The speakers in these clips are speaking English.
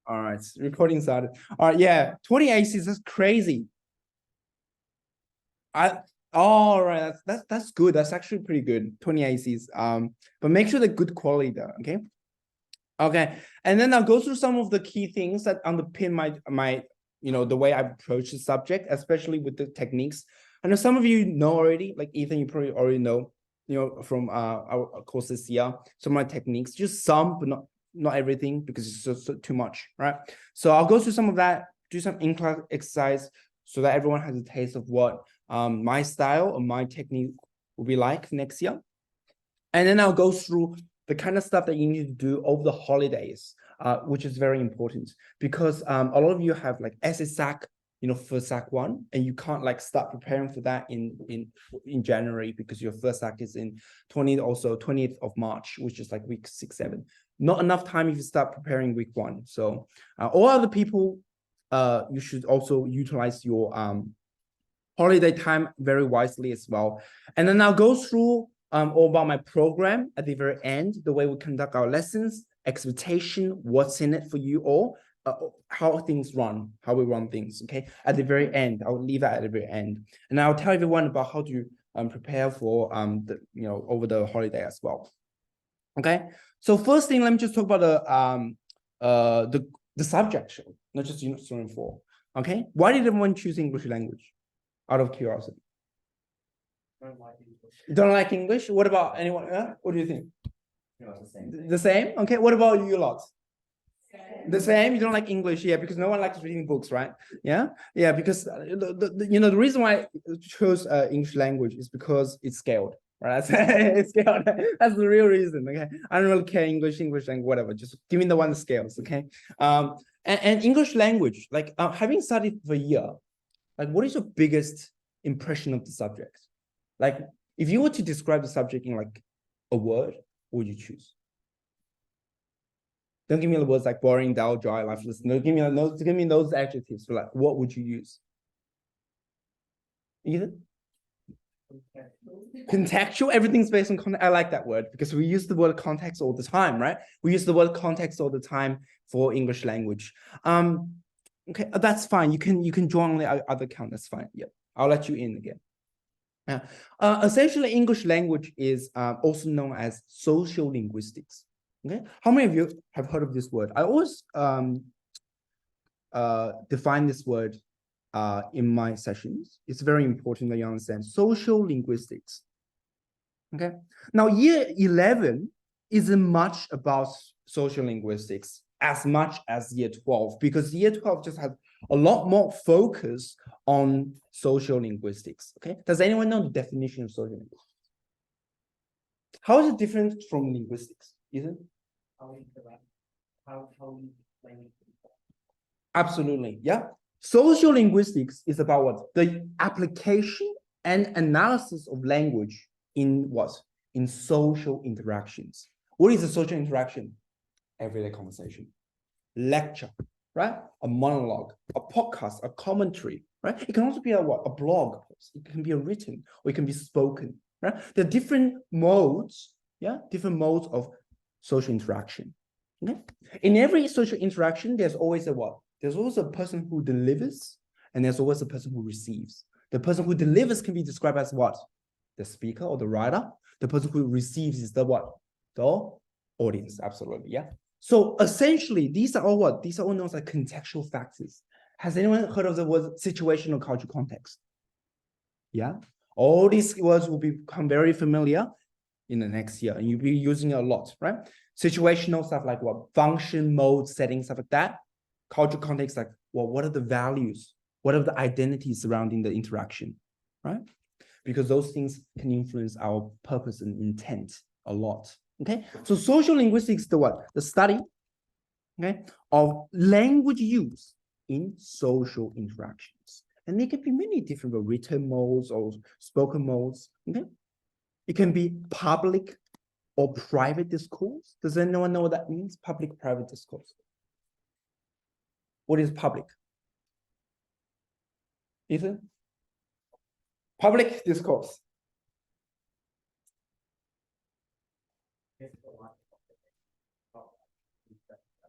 All right, recording started. All right, yeah, 20 ACs, that's crazy. All right, that's good. That's actually pretty good. 20 ACs. But make sure they're good quality though, okay? Okay, and then I'll go through some of the key things that underpin my the way I approach the subject, especially with the techniques. I know some of you know already, like Ethan, you probably already know, from our course this year, some of my techniques, just some, but not everything because it's just too much, right? So I'll go through some of that, do some in-class exercise so that everyone has a taste of what my style or my technique will be like next year. And then I'll go through the kind of stuff that you need to do over the holidays, which is very important because a lot of you have like SSAC, for SAC 1, and you can't like start preparing for that in January because your first SAC is in 20th of March, which is like week 6, 7. Not enough time if you start preparing week 1. So all other people, you should also utilize your holiday time very wisely as well. And then I'll go through all about my program at the very end, the way we conduct our lessons, expectation, what's in it for you all, how things run, how we run things, okay? At the very end, I'll leave that at the very end. And I'll tell everyone about how to prepare for over the holiday as well. Okay, so first thing, let me just talk about the subject, not just unit 3 and 4. Okay, why did everyone choose English language? Out of curiosity. Don't like English? What about anyone? What do you think? The same. Okay, what about you lot? The same. You don't like English, yeah, because no one likes reading books, right? Yeah, because the reason why I chose English language is because it's scaled. Right, it's scaled. That's the real reason. Okay, I don't really care English language, whatever. Just give me the one that scales. Okay, and English language, like having studied for a year, like what is your biggest impression of the subject? Like if you were to describe the subject in like a word, what would you choose? Don't give me the words like boring, dull, dry, lifeless. No, give me those adjectives. So like, what would you use? Ethan? Contextual. Everything's based on context. I like that word because we use the word context all the time, right? We use the word context all the time for English language. Okay, that's fine. You can join on the other account. That's fine. Yep, I'll let you in again. Essentially, English language is also known as social linguistics. Okay, how many of you have heard of this word? I always define this word in my sessions. It's very important that you understand social linguistics. Okay, now year 11 isn't much about social linguistics as much as year 12 because year 12 just has a lot more focus on social linguistics. Okay, does anyone know the definition of social linguistics? How is it different from linguistics? Ethan? Absolutely, yeah. Social linguistics is about what? The application and analysis of language in what? In social interactions. What is a social interaction? Everyday conversation, lecture, right? A monologue, a podcast, a commentary, right? It can also be a blog post. It can be a written, or it can be spoken, right? There are different modes, different modes of social interaction. Okay. In every social interaction, there's always a what? There's always a person who delivers, and there's always a person who receives. The person who delivers can be described as what? The speaker or the writer. The person who receives is the what? The audience. Absolutely, yeah. So essentially, these are all what? These are all known as like contextual factors. Has anyone heard of the word situational cultural context? Yeah. All these words will become very familiar in the next year, and you'll be using it a lot, right? Situational stuff like what? Function, mode, setting, stuff like that. Cultural context, like, well, what are the values? What are the identities surrounding the interaction, right? Because those things can influence our purpose and intent a lot, okay? So social linguistics is the what? The study, okay, of language use in social interactions. And there can be many different written modes or spoken modes, okay? It can be public or private discourse. Does anyone know what that means? Public-private discourse. What is public? Ethan? Public discourse.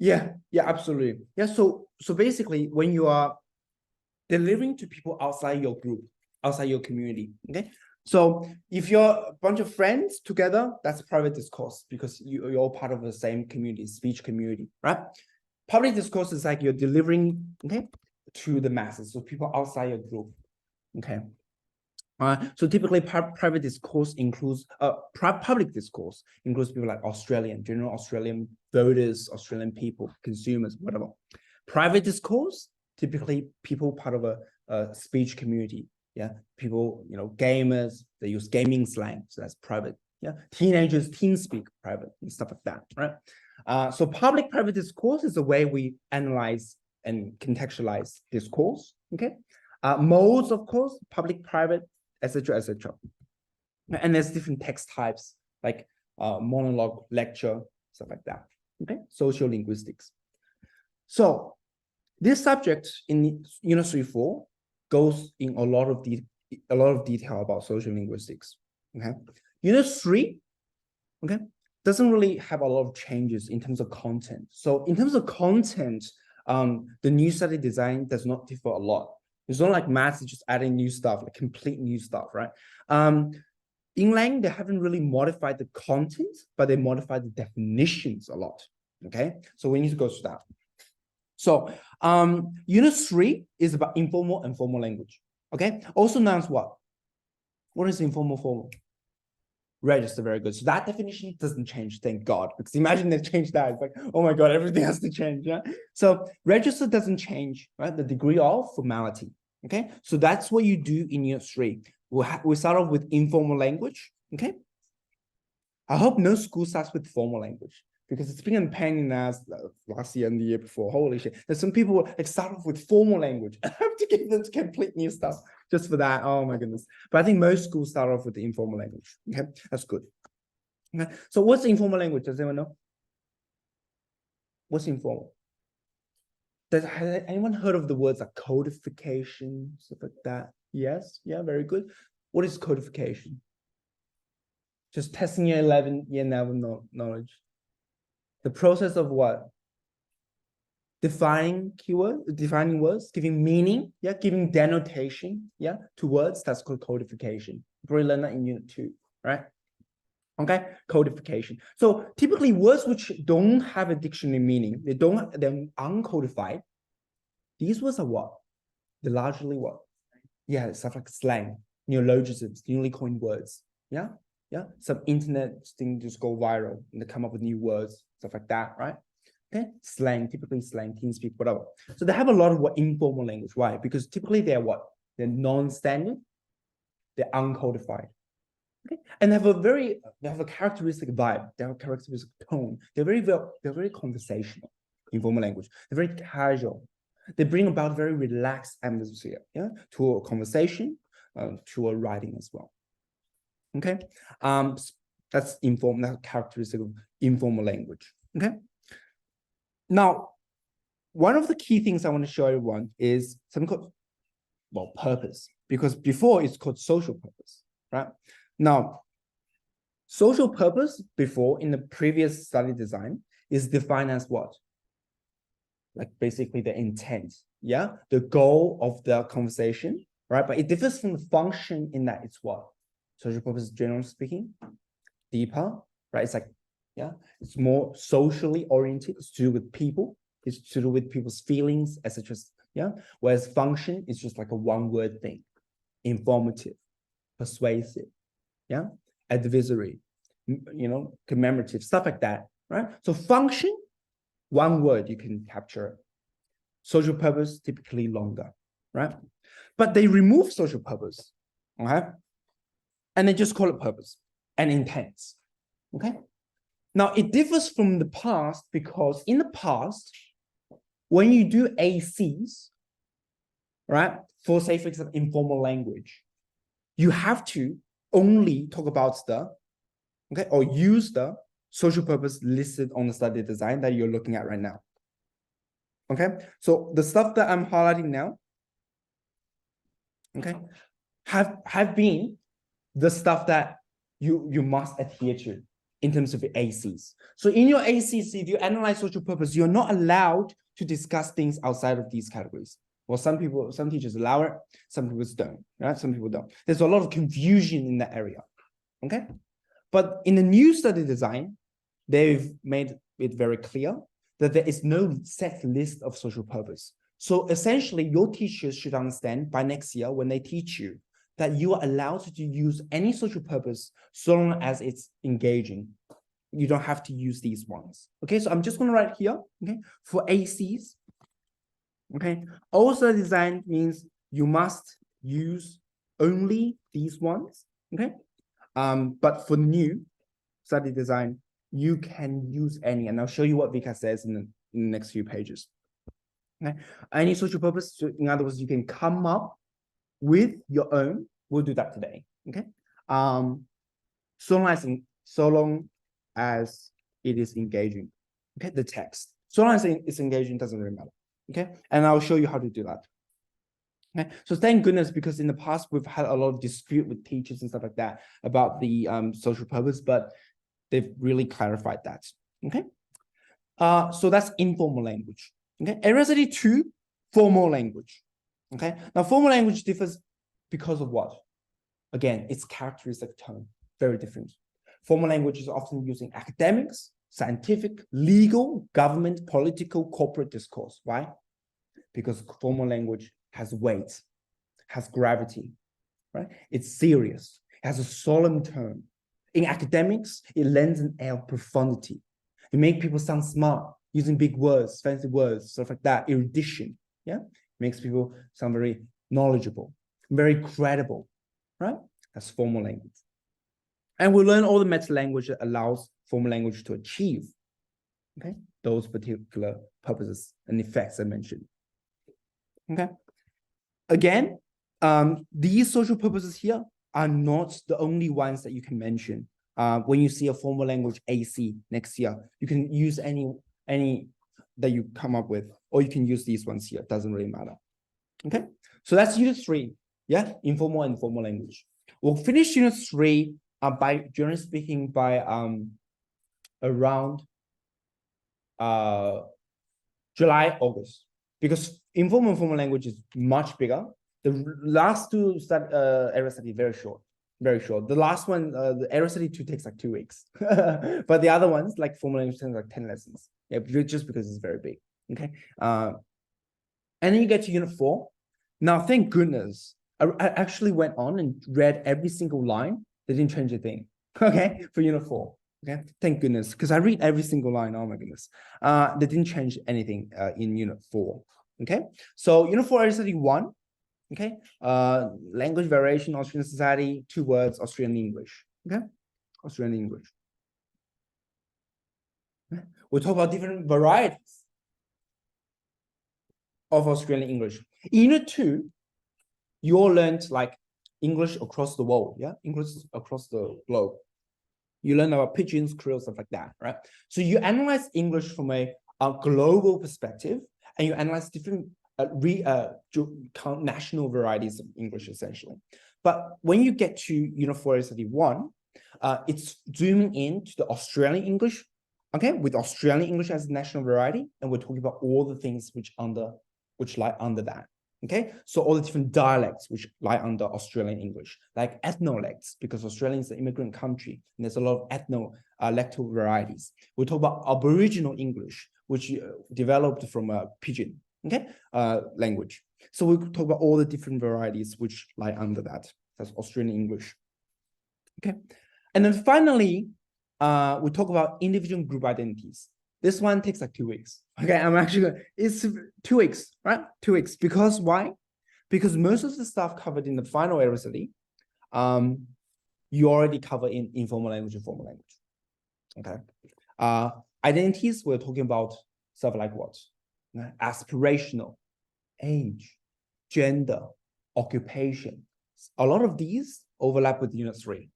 Yeah, absolutely. Yeah, so basically when you are delivering to people outside your group, outside your community, okay? So if you're a bunch of friends together, that's private discourse because you're all part of the same community, speech community, right? Public discourse is like you're delivering, okay, to the masses, so people outside your group, okay? So typically private discourse includes public discourse includes people like general Australian voters, Australian people, consumers, whatever. Private discourse, typically people part of a speech community. Yeah, people, gamers, they use gaming slang, so that's private. Yeah, teenagers, teen speak private and stuff like that, right? So public-private discourse is the way we analyze and contextualize discourse. Okay, modes, of course, public-private, etc., etc. And there's different text types like monologue, lecture, stuff like that. Okay, social linguistics. So this subject in Unit 3.4 goes in a lot of detail about social linguistics. Okay, Unit 3, okay, doesn't really have a lot of changes in terms of content. So in terms of content, the new study design does not differ a lot. It's not like maths is just adding new stuff, like complete new stuff, right? In Lang, they haven't really modified the content, but they modified the definitions a lot. Okay, so we need to go to that. So Unit 3 is about informal and formal language. Okay, also known as what? What is informal formal? Register, very good. So that definition doesn't change, thank God, because imagine they change that. It's like, oh my God, everything has to change. Yeah. So register doesn't change, right? The degree of formality. Okay. So that's what you do in Unit 3. We start off with informal language. Okay. I hope no school starts with formal language because it's been a pain in the ass last year and the year before. Holy shit. There's some people like start off with formal language. I have to give them complete new stuff just for that. Oh my goodness. But I think most schools start off with the informal language. Okay, that's good. Okay. So what's informal language? Does anyone know? What's informal? Has anyone heard of the words like codification, stuff like that? Yes. Yeah, very good. What is codification? Just testing your 11 knowledge. The process of what? Defining keywords, defining words, giving meaning, yeah, giving denotation, yeah, to words. That's called codification. We learned that in Unit 2, right? Okay, codification. So typically words which don't have a dictionary meaning, they're uncodified. These words are what? They're largely what? Yeah, stuff like slang, neologisms, newly coined words. Yeah, yeah. Some internet thing just go viral and they come up with new words, stuff like that, right? Okay, slang, typically slang, teen speak, whatever. So they have a lot of what informal language. Why? Because typically they're what? They're non-standard, they're uncodified. Okay, and they have a characteristic vibe, they have a characteristic tone. They're very conversational, informal language. They're very casual. They bring about very relaxed atmosphere, yeah, to a conversation, to a writing as well. Okay, that's characteristic of informal language. Okay. Now, one of the key things I want to show everyone is something called, well, purpose, because before it's called social purpose, right? Now, social purpose before in the previous study design is defined as what? Like basically the intent, yeah? The goal of the conversation, right? But it differs from the function in that it's what? Social purpose, generally speaking, deeper, right? It's like, yeah, it's more socially oriented, it's to do with people, it's to do with people's feelings, etc. Yeah. Whereas function is just like a one-word thing, informative, persuasive, yeah, advisory, commemorative, stuff like that, right? So function, one word you can capture. Social purpose, typically longer, right? But they remove social purpose, okay? And they just call it purpose and intent, okay? Now, it differs from the past because in the past, when you do ACs, right, for say, for example, informal language, you have to only talk about the, okay, or use the social purpose listed on the study design that you're looking at right now. Okay, so the stuff that I'm highlighting now, okay, have been the stuff that you must adhere to. in terms of ACs. So in your ACs, if you analyze social purpose, you're not allowed to discuss things outside of these categories. Well, some teachers allow it, some people don't, right? Some people don't. There's a lot of confusion in that area, okay? But in the new study design, they've made it very clear that there is no set list of social purpose. So essentially, your teachers should understand by next year when they teach you that you are allowed to use any social purpose so long as it's engaging. You don't have to use these ones. Okay, so I'm just going to write here, okay, for ACs. Okay, old study design means you must use only these ones. Okay, but for new study design, you can use any, and I'll show you what Vika says in the next few pages. Okay, any social purpose, so in other words, you can come up with your own. We'll do that today. Okay, so long as it is engaging. Okay, the text. So long as it's engaging, doesn't really matter. Okay, and I'll show you how to do that. Okay, so thank goodness, because in the past we've had a lot of dispute with teachers and stuff like that about the social purpose, but they've really clarified that. Okay, so that's informal language. Okay, area study 2, formal language. Okay, now formal language differs because of what? Again, its characteristic tone, very different. Formal language is often used in academics, scientific, legal, government, political, corporate discourse. Why? Because formal language has weight, has gravity, right? It's serious, it has a solemn tone. In academics, it lends an air of profundity. It makes people sound smart, using big words, fancy words, stuff like that, erudition, yeah? It makes people sound very knowledgeable, very credible, right? That's formal language. And we learn all the meta language that allows formal language to achieve, okay, those particular purposes and effects I mentioned. Okay. Again, these social purposes here are not the only ones that you can mention. When you see a formal language AC next year, you can use any that you come up with, or you can use these ones here. It doesn't really matter. Okay. So that's unit 3. Yeah, informal and formal language. We'll finish unit 3 by generally speaking by around July, August, because informal and formal language is much bigger. The last two area study very short, very short. The last one, the area study 2 takes like 2 weeks, but the other ones like formal language takes like 10 lessons. Yeah, just because it's very big. Okay, and then you get to unit 4. Now, thank goodness, I actually went on and read every single line. They didn't change a thing. Okay, for unit 4. Okay, thank goodness, because I read every single line. Oh my goodness, they didn't change anything in unit 4. Okay, so unit 4 area study 1. Okay, language variation, Australian society, 2 words, Australian English. Okay, Australian English. We'll talk about different varieties of Australian English. In unit 2, you all learned like English across the world, yeah, English across the globe. You learn about pidgins, creole, stuff like that, right? So you analyze English from a global perspective, and you analyze different national varieties of English, essentially. But when you get to unit 4 study 1, it's zooming into the Australian English, okay, with Australian English as a national variety, and we're talking about all the things which lie under that. Okay, so all the different dialects which lie under Australian English, like ethnolects, because Australia is an immigrant country, and there's a lot of ethnolectal varieties. We talk about Aboriginal English, which developed from a pidgin, okay, language. So we talk about all the different varieties which lie under that. That's Australian English. Okay, and then finally, we talk about individual group identities. This one takes like 2 weeks. Okay, it's 2 weeks, right? 2 weeks. Because why? Because most of the stuff covered in the final area study, you already cover in informal language and formal language. Okay. Identities, we're talking about stuff like what? Aspirational, age, gender, occupation. A lot of these overlap with unit 3.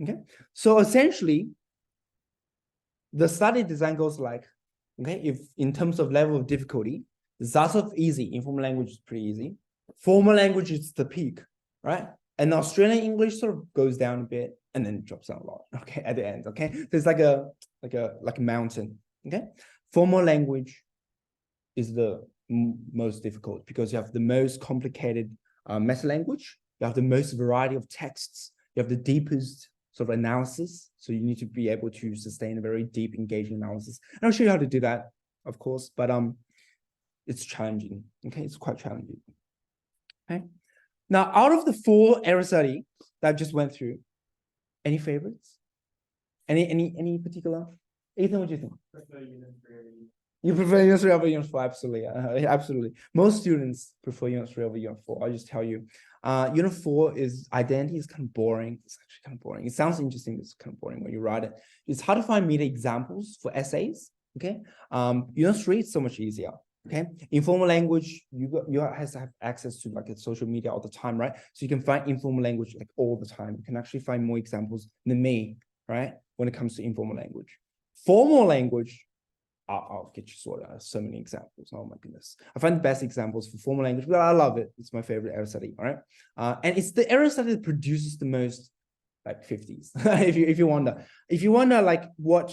Okay. So essentially, the study design goes like, okay, if in terms of level of difficulty, that's of easy. Informal language is pretty easy. Formal language is the peak, right? And Australian English sort of goes down a bit and then drops down a lot, okay, at the end, okay? There's like a mountain, okay? Formal language is the most difficult because you have the most complicated meta language, you have the most variety of texts, you have the deepest sort of analysis, so you need to be able to sustain a very deep, engaging analysis. And I'll show you how to do that, of course, but it's challenging, okay? It's quite challenging, okay? Now, out of the 4 area study that I just went through, any favorites? Any particular? Ethan, what do you think? You prefer Unit 3 over Unit 4? Absolutely, absolutely. Most students prefer Unit 3 over Unit 4. I'll just tell you. Unit 4 is identity is kind of boring. It's actually kind of boring. It sounds interesting, but it's kind of boring when you write it. It's hard to find media examples for essays, okay? Unit 3 is so much easier. Okay, informal language, you have to have access to like a social media all the time, right? So you can find informal language like all the time. You can actually find more examples than me, right? When it comes to informal language. Formal language, I'll get you sorted out. So many examples. Oh my goodness. I find the best exampals for formal language, but I love it. It's my favorite area study, all right? And it's the area study that produces the most like 50s, if you wonder like what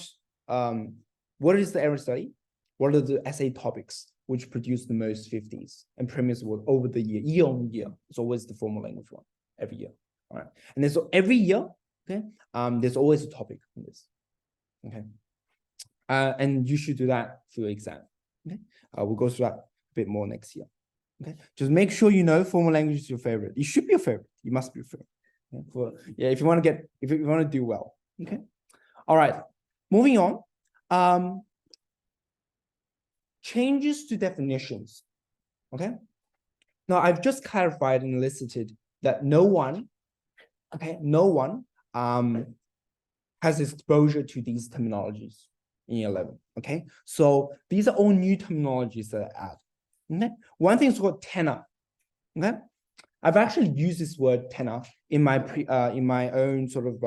is the area study? What are the essay topics which produce the most 50s and premiers award over the year on year? It's always the formal language one every year. All right. And then so every year, okay, there's always a topic on this. Okay. And you should do that for your exam. Okay. We'll go through that a bit more next year. Okay. Just make sure you know formal language is your favorite. It should be your favorite. You must be your favorite. Okay? If you want to do well. Okay. All right. Moving on. Changes to definitions, okay? Now, I've just clarified and elicited that no one has exposure to these terminologies in year 11, okay? So these are all new terminologies that I add, okay? One thing is called tenor, okay? I've actually used this word tenor in my own sort of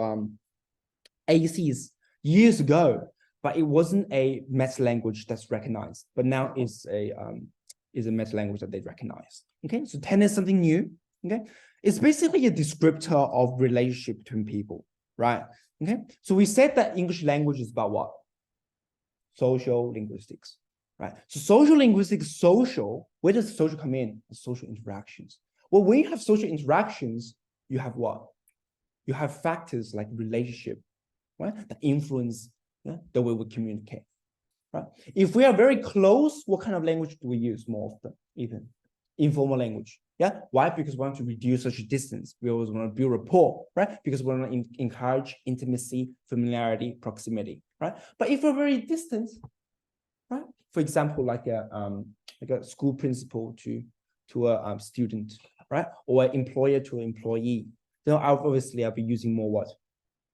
ACs years ago, but it wasn't a meta language that's recognized, but now is a meta language that they recognize. Okay, so tenor is something new. Okay, it's basically a descriptor of relationship between people, right? Okay, so we said that English language is about what? Social linguistics, right? So social linguistics, where does social come in? Social interactions. Well, when you have social interactions, you have what? You have factors like relationship, right? That influence the way we communicate, right? If we are very close, what kind of language do we use more often? Even informal language. Yeah, why? Because we want to reduce social distance. We always want to build rapport, right? Because we want to encourage intimacy, familiarity, proximity, right? But if we're very distant, right? For example, like a school principal to a student, right? Or an employer to an employee. Then obviously I'll be using more what?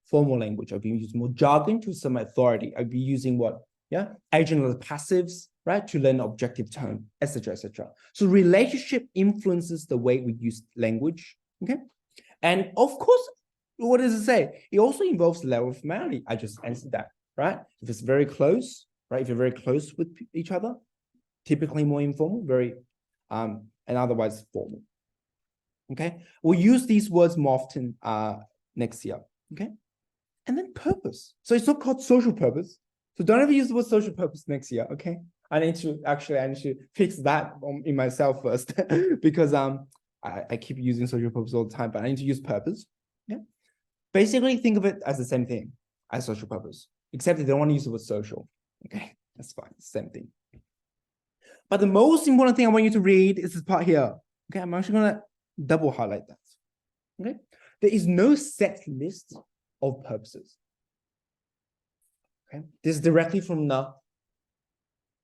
Formal language. I'll be using more jargon to some authority. I'll be using what? Yeah, agent passives, right? To learn objective tone, etc., etc. So relationship influences the way we use language. Okay, and of course, what does it say? It also involves the level of formality. I just answered that, right? If it's very close, right? If you're very close with each other, typically more informal, and otherwise formal. Okay, we'll use these words more often next year. Okay. And then purpose. So it's not called social purpose. So don't ever use the word social purpose next year, okay? I need to fix that in myself first because I keep using social purpose all the time, but I need to use purpose. Yeah. Basically, think of it as the same thing as social purpose, except they don't want to use the word social. Okay, that's fine. Same thing. But the most important thing I want you to read is this part here. Okay, I'm actually gonna double highlight that. Okay, there is no set list of purposes. Okay, this is directly from the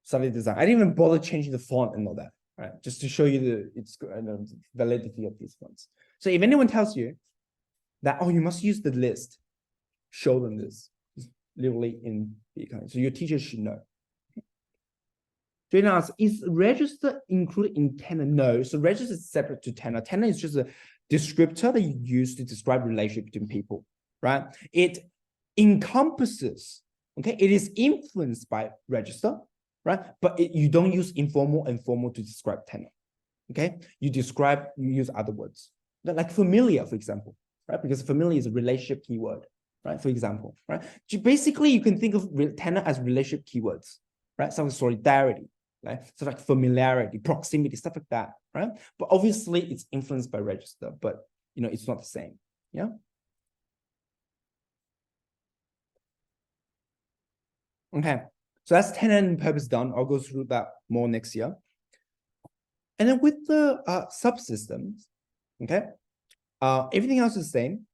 study design. I didn't even bother changing the font and all that, right? Just to show you the validity of these ones. So if anyone tells you that, oh, you must use the list, show them this. It's literally in the economy. So your teacher should know. Jane asks, is register included in tenor? No. So register is separate to tenor. Tenor is just a descriptor that you use to describe relationship between people, right? It encompasses, okay? It is influenced by register, right? But you don't use informal and formal to describe tenor, okay? You use other words, like familiar, for example, right? Because familiar is a relationship keyword, right? For example, right? Basically, you can think of tenor as relationship keywords, right? Something solidarity, right? So like familiarity, proximity, stuff like that, right? But obviously, it's influenced by register, but it's not the same, yeah. Okay, so that's tenor and purpose done. I'll go through that more next year. And then with the subsystems, okay, everything else is the same,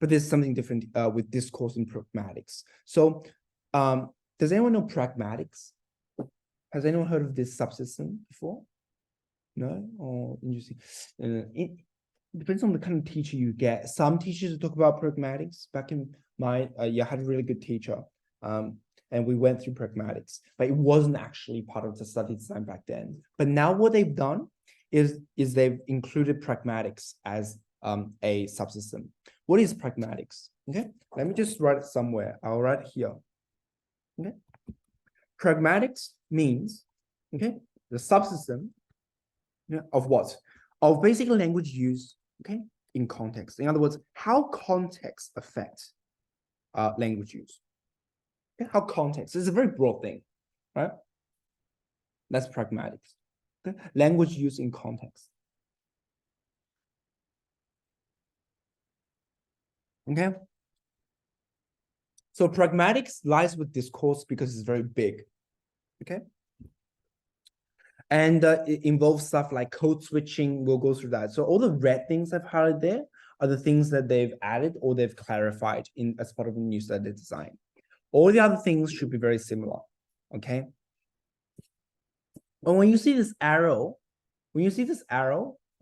but there's something different with discourse and pragmatics. So does anyone know pragmatics? Has anyone heard of this subsystem before? No? Oh, interesting. It depends on the kind of teacher you get. Some teachers talk about pragmatics. Back in my, I had a really good teacher. And we went through pragmatics, but it wasn't actually part of the study design back then. But now what they've done is they've included pragmatics as a subsystem. What is pragmatics? Okay, let me just write it somewhere. I'll write it here. Okay, pragmatics means, okay, the subsystem of what? Of basic language use, okay, in context. In other words, how context affects language use. Okay? How context is a very broad thing, right? That's pragmatics. Okay? Language use in context. Okay. So pragmatics lies with discourse because it's very big. Okay. And it involves stuff like code switching. We'll go through that. So all the red things I've highlighted there are the things that they've added or they've clarified in as part of the new study design. All the other things should be very similar. Okay. And when you see this arrow,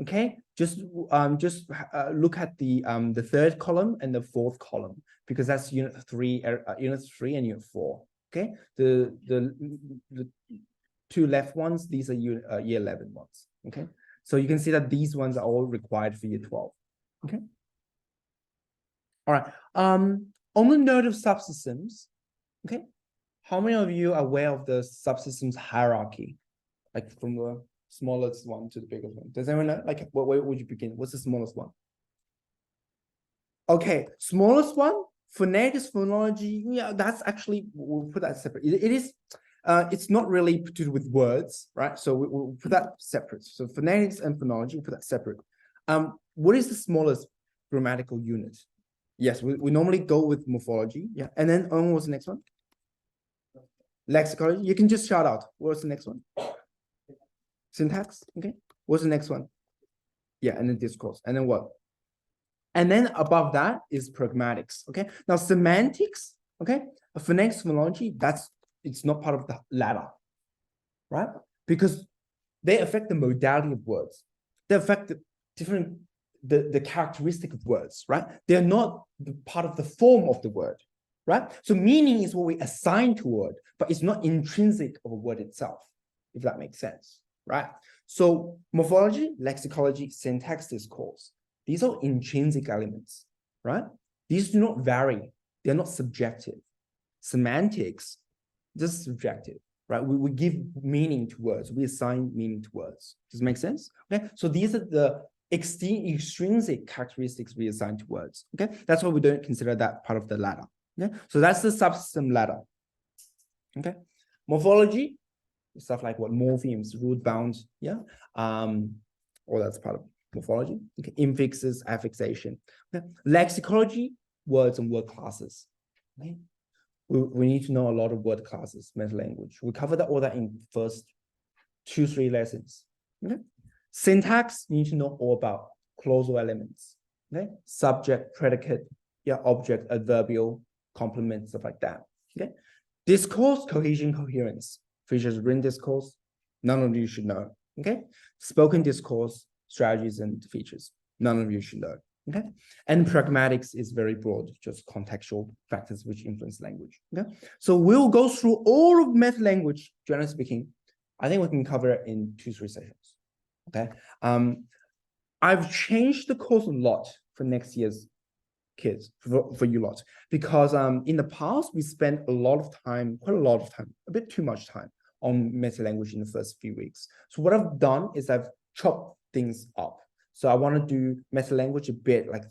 okay, just look at the third column and the fourth column because that's unit 3 and unit 4. Okay, the two left ones, these are year 11 ones. Okay, so you can see that these ones are all required for year 12. Okay, all right. On the note of subsystems, okay, how many of you are aware of the subsystems hierarchy, like from the smallest one to the biggest one? Does anyone know? Like, where would you begin? What's the smallest one? Okay, smallest one, phonetics, phonology. Yeah, that's actually, we'll put that separate. It is, it's not really to do with words, right? So we'll put that separate. So phonetics and phonology, we'll put that separate. What is the smallest grammatical unit? Yes, we normally go with morphology. Yeah, and then what's the next one? Lexicology. You can just shout out. What's the next one? Syntax. Okay. What's the next one? Yeah, and then discourse. And then what? And then above that is pragmatics. Okay. Now semantics. Okay. Phonetics, phonology. It's not part of the ladder, right? Because they affect the modality of words. They affect the characteristic of words, right? They're not part of the form of the word, right? So meaning is what we assign to a word, but it's not intrinsic of a word itself, if that makes sense, right? So morphology, lexicology, syntax, discourse, these are intrinsic elements, right? These do not vary. They're not subjective. Semantics, just subjective, right? We give meaning to words. We assign meaning to words. Does it make sense? Okay. So these are the extrinsic characteristics we assign to words. Okay. That's why we don't consider that part of the ladder. Okay. So that's the subsystem ladder. Okay. Morphology, stuff like what morphemes, root bounds, yeah. All that's part of morphology. Okay. Infixes, affixation. Okay. Lexicology, words and word classes. Okay. We need to know a lot of word classes, meta language. We cover all that in first 2-3 lessons. Okay. Syntax, you need to know all about clausal elements. Okay. Subject, predicate, yeah, object, adverbial, complement, stuff like that. Okay. Discourse, cohesion, coherence. Features of written discourse, none of you should know. Okay. Spoken discourse, strategies and features, none of you should know. Okay. And pragmatics is very broad, just contextual factors which influence language. Okay. So we'll go through all of meta language, generally speaking. I think we can cover it in 2-3 sessions. Okay. I've changed the course a lot for next year's kids, for you lot, because in the past we spent a lot of time, quite a lot of time, a bit too much time on meta language in the first few weeks. So what I've done is I've chopped things up. So I want to do meta language a bit like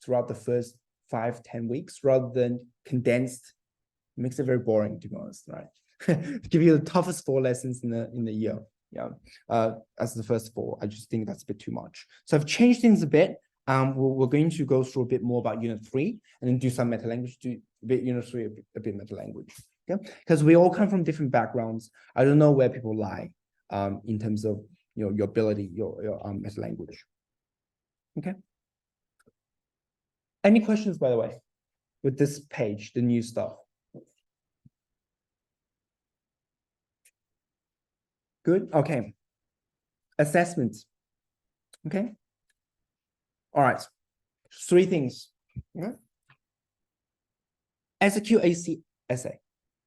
throughout the first 5-10 weeks rather than condensed. It makes it very boring, to be honest, right? To give you the toughest 4 lessons in the year. Yeah. As the first 4, I just think that's a bit too much. So I've changed things a bit. We're going to go through a bit more about unit 3 and then do some meta language, do a bit unit 3, a bit meta language. Okay, because we all come from different backgrounds. I don't know where people lie in terms of your ability, your meta language. Okay. Any questions, by the way, with this page, the new stuff? Good. Okay. Assessment. Okay. All right. 3 things. Okay. Execute AC essay,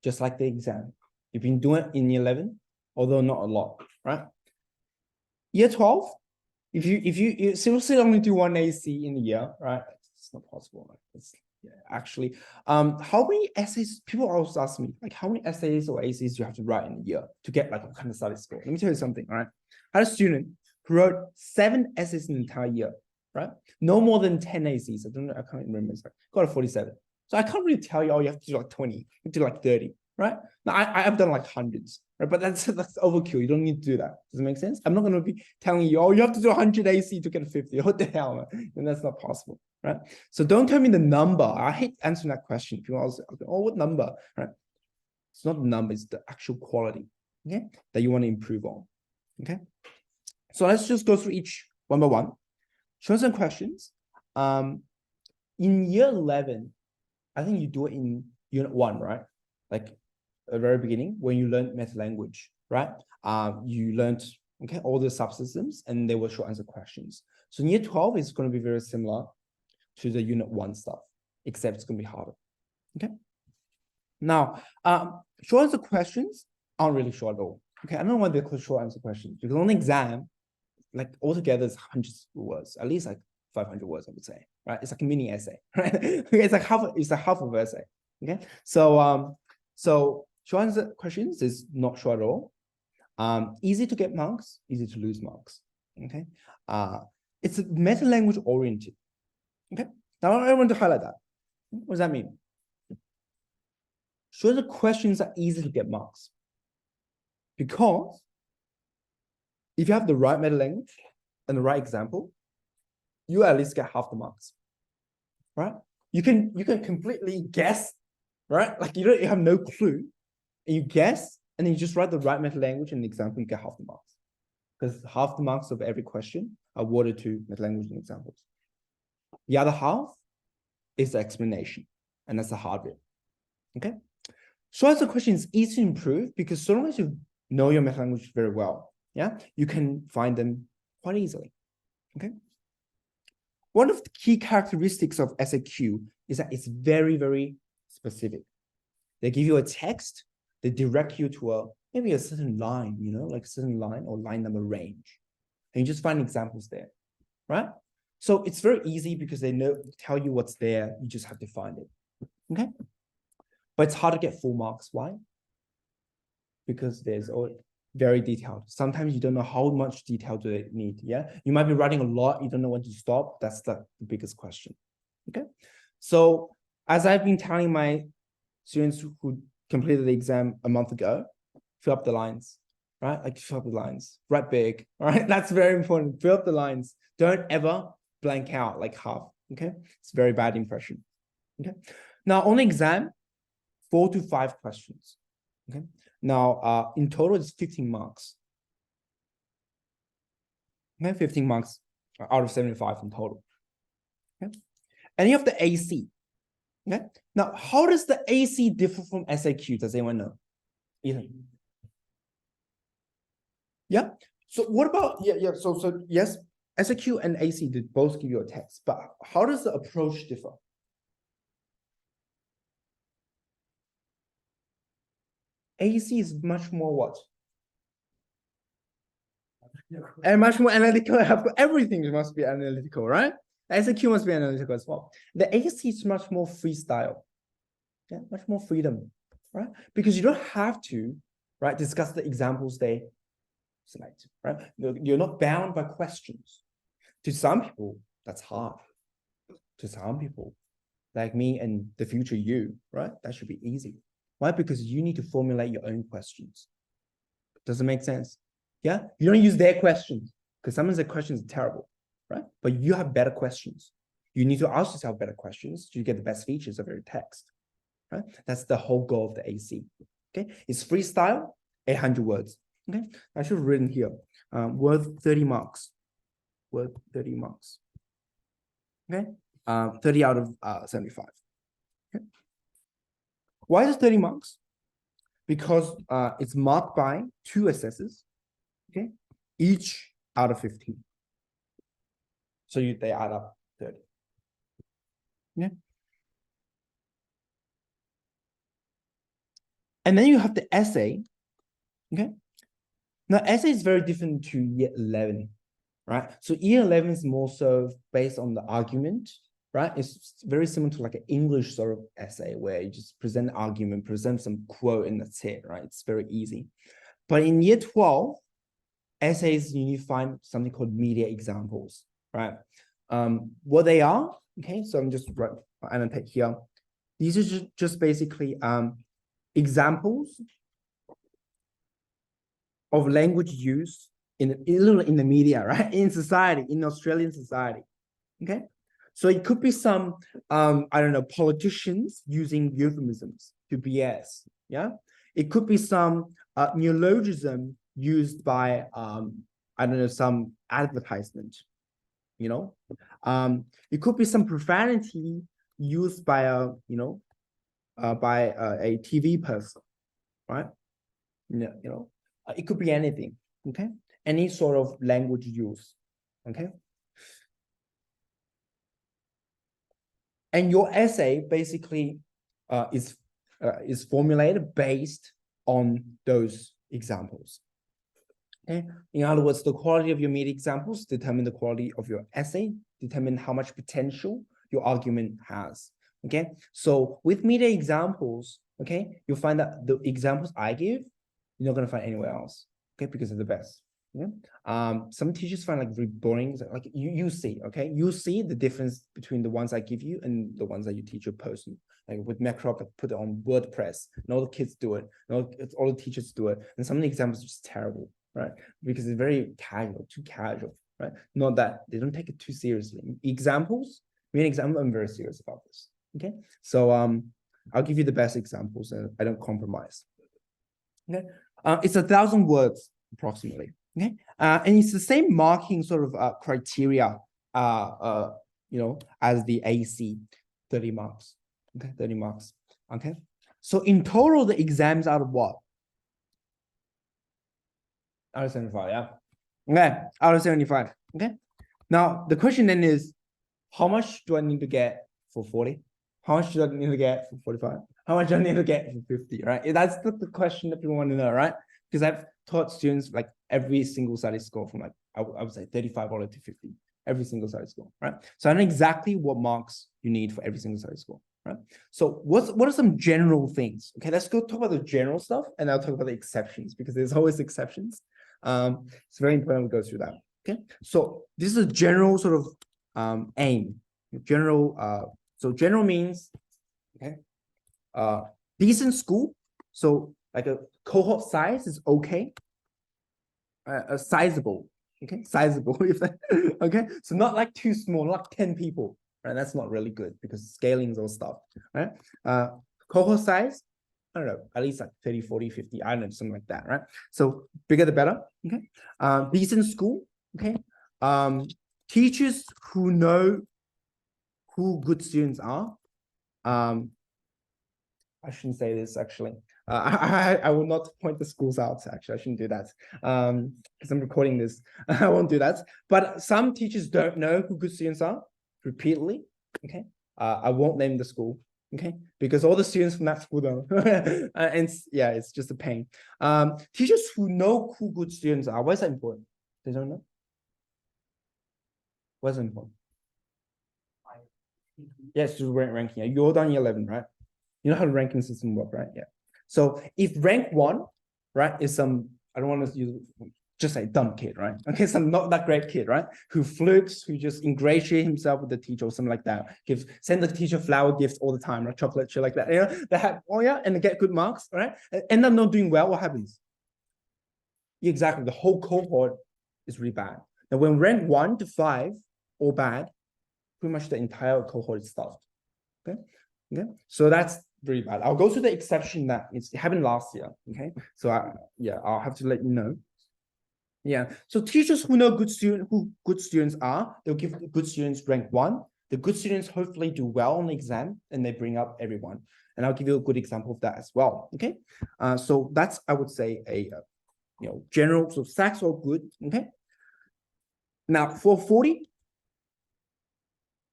just like the exam. You've been doing it in year 11, although not a lot, right? Year 12, if you seriously only do 1 AC in a year, right? It's not possible. Right? It's actually, how many essays? People always ask me, like, how many essays or ACs do you have to write in a year to get like a kind of study score? Let me tell you something, all right? I had a student who wrote 7 essays in the entire year, right? No more than 10 ACs. I don't know. I can't remember. Got a 47. So I can't really tell you, oh, you have to do like 20, you have to do like 30, right? Now I've done like hundreds, right? But that's overkill. You don't need to do that. Does it make sense? I'm not going to be telling you, oh, you have to do 100 AC to get a 50. What the hell, man? And that's not possible, right? So don't tell me the number. I hate answering that question. People always say, oh, what number, right? It's not the number, it's the actual quality, okay, that you want to improve on, okay? So let's just go through each one by one. Show some questions. In year 11, I think you do it in unit 1, right? Like at the very beginning when you learned meta language, right? You learned, okay, all the subsystems and they were short answer questions. So in year 12 is going to be very similar to the unit 1 stuff, except it's going to be harder, okay? Now, short answer questions aren't really short at all. Okay, I don't know why they're called short answer questions because on the exam, like altogether it's hundreds of words, at least like 500 words, I would say, right? It's like a mini essay, right? It's like half of an essay. Okay, so short answer questions is not short at all. Easy to get marks, easy to lose marks. Okay, it's meta language oriented. Okay, now I want to highlight that. What does that mean? Short answer questions are easy to get marks because if you have the right meta language and the right example, you at least get half the marks, right? You can completely guess, right? Like you have no clue, and you guess, and then you just write the right meta language and the example, you get half the marks, because half the marks of every question are awarded to meta language and examples. The other half is the explanation, and that's the hard bit. Okay, short answer question is easy to improve because so long as you know your meta language very well, yeah, you can find them quite easily. Okay. One of the key characteristics of SAQ is that it's very, very specific. They give you a text, they direct you to maybe a certain line, you know, like a certain line or line number range. And you just find examples there, right? So it's very easy because they tell you what's there, you just have to find it. Okay. But it's hard to get full marks. Why? Because there's very detailed. Sometimes you don't know how much detail do they need. Yeah, you might be writing a lot, you don't know when to stop. That's the biggest question. Okay, so as I've been telling my students who completed the exam a month ago, fill up the lines, right? Like fill up the lines, write big. All right, that's very important. Fill up the lines. Don't ever blank out like half. Okay, it's a very bad impression. Okay, now on the exam, 4 to 5 questions. Okay. Now, in total, it's 15 marks. Okay, 15 marks out of 75 in total. Okay. And you have the AC. Okay. Now, how does the AC differ from SAQ? Does anyone know? Ethan? Yeah. So what about So yes, SAQ and AC did both give you a text, but how does the approach differ? AC is much more what? And much more analytical. Everything must be analytical, right? SAQ must be analytical as well. The AC is much more freestyle. Yeah, much more freedom, right? Because you don't have to, right, discuss the examples they select, right? You're not bound by questions. To some people, that's hard. To some people, like me and the future you, right? That should be easy. Why? Because you need to formulate your own questions. Does it make sense? Yeah, you don't use their questions because some of the questions are terrible, right? But you have better questions. You need to ask yourself better questions to get the best features of your text, right? That's the whole goal of the AC. Okay, it's freestyle, 800 words. Okay, I should have written here, worth 30 marks. Worth 30 marks. Okay, 30 out of 75. Okay. Why is it 30 marks? Because it's marked by 2 assessors, okay, each out of 15. So they add up 30. Yeah. And then you have the essay, okay? Now, essay is very different to year 11, right? So year 11 is more so based on the argument, right? It's very similar to like an English sort of essay where you just present an argument, present some quote, and that's it, right? It's very easy. But in year 12, essays, you need to find something called media examples, right? What they are, okay? So I'm just annotate here. These are just basically examples of language use in the media, right? In society, in Australian society, okay? So it could be some, I don't know, politicians using euphemisms to BS, yeah? It could be some neologism used by, I don't know, some advertisement, you know? It could be some profanity used by a, you know, by a TV person, right? Yeah, you know, it could be anything, okay? Any sort of language use, okay? And your essay basically is formulated based on those examples. Okay. In other words, the quality of your media examples determine the quality of your essay, determine how much potential your argument has. Okay. So with media examples, okay, you'll find that the examples I give, you're not going to find anywhere else. Okay, because they're the best. Yeah. Some teachers find like really boring. Like you see, okay, you see the difference between the ones I give you and the ones that you teach your person. Like with MacRob, I put it on WordPress, and all the kids do it, and all the teachers do it, and some of the examples are just terrible, right? Because it's very casual, too casual, right? Not that they don't take it too seriously. Examples, me an example, I'm very serious about this. Okay, so I'll give you the best examples, and I don't compromise. Okay, it's 1,000 words approximately. Okay, and it's the same marking sort of criteria, you know, as the AC, 30 marks. Okay, 30 marks. Okay, so in total, the exams out of what? Out of 75, yeah. Okay, out of 75. Okay, now the question then is, how much do I need to get for 40? How much do I need to get for 45? How much do I need to get for 50, right? That's the question that people want to know, right? Because I've taught students like every single study score from like, I would say 35 all the way to 50, every single study score, right? So I know exactly what marks you need for every single study score, right? So what are some general things? Okay, let's go talk about the general stuff, and I'll talk about the exceptions, because there's always exceptions. It's very important to go through that. Okay, so this is a general sort of aim. General, so general means, okay, decent school. So like a cohort size is okay. Sizable, okay, sizable. If that, okay, so not like too small, like 10 people, right? That's not really good because scaling is all stuff, right? Cohort size, I don't know, at least like 30, 40, 50, I don't know, something like that, right? So bigger the better, okay? Decent school, okay? Teachers who know who good students are. I shouldn't say this actually. I will not point the schools out, actually. I shouldn't do that because I'm recording this. I won't do that. But some teachers don't know who good students are repeatedly, okay? I won't name the school, okay? Because all the students from that school don't. And yeah, it's just a pain. Teachers who know who good students are, why is that important? They don't know? Why is that important? Yes, to ranking. You're done year 11, right? You know how the ranking system works, right? Yeah. So if rank 1, right, is some, I don't want to use just a dumb kid, right? Okay, some not that great kid, right? Who flirts, who just ingratiate himself with the teacher or something like that. Send the teacher flower gifts all the time, right? Chocolate, shit like that. You know, they have, oh yeah, and they get good marks, right? And end up not doing well, what happens? Exactly, the whole cohort is really bad. Now, when rank 1 to 5 all bad, pretty much the entire cohort is stuffed. Okay, okay, so that's really bad. I'll go to the exception that it happened last year. Okay, so I'll have to let you know. Yeah, so teachers who know who good students are, they'll give the good students rank 1. The good students hopefully do well on the exam, and they bring up everyone. And I'll give you a good example of that as well. Okay, so that's, I would say, a general, so stacks are good. Okay, now for 40,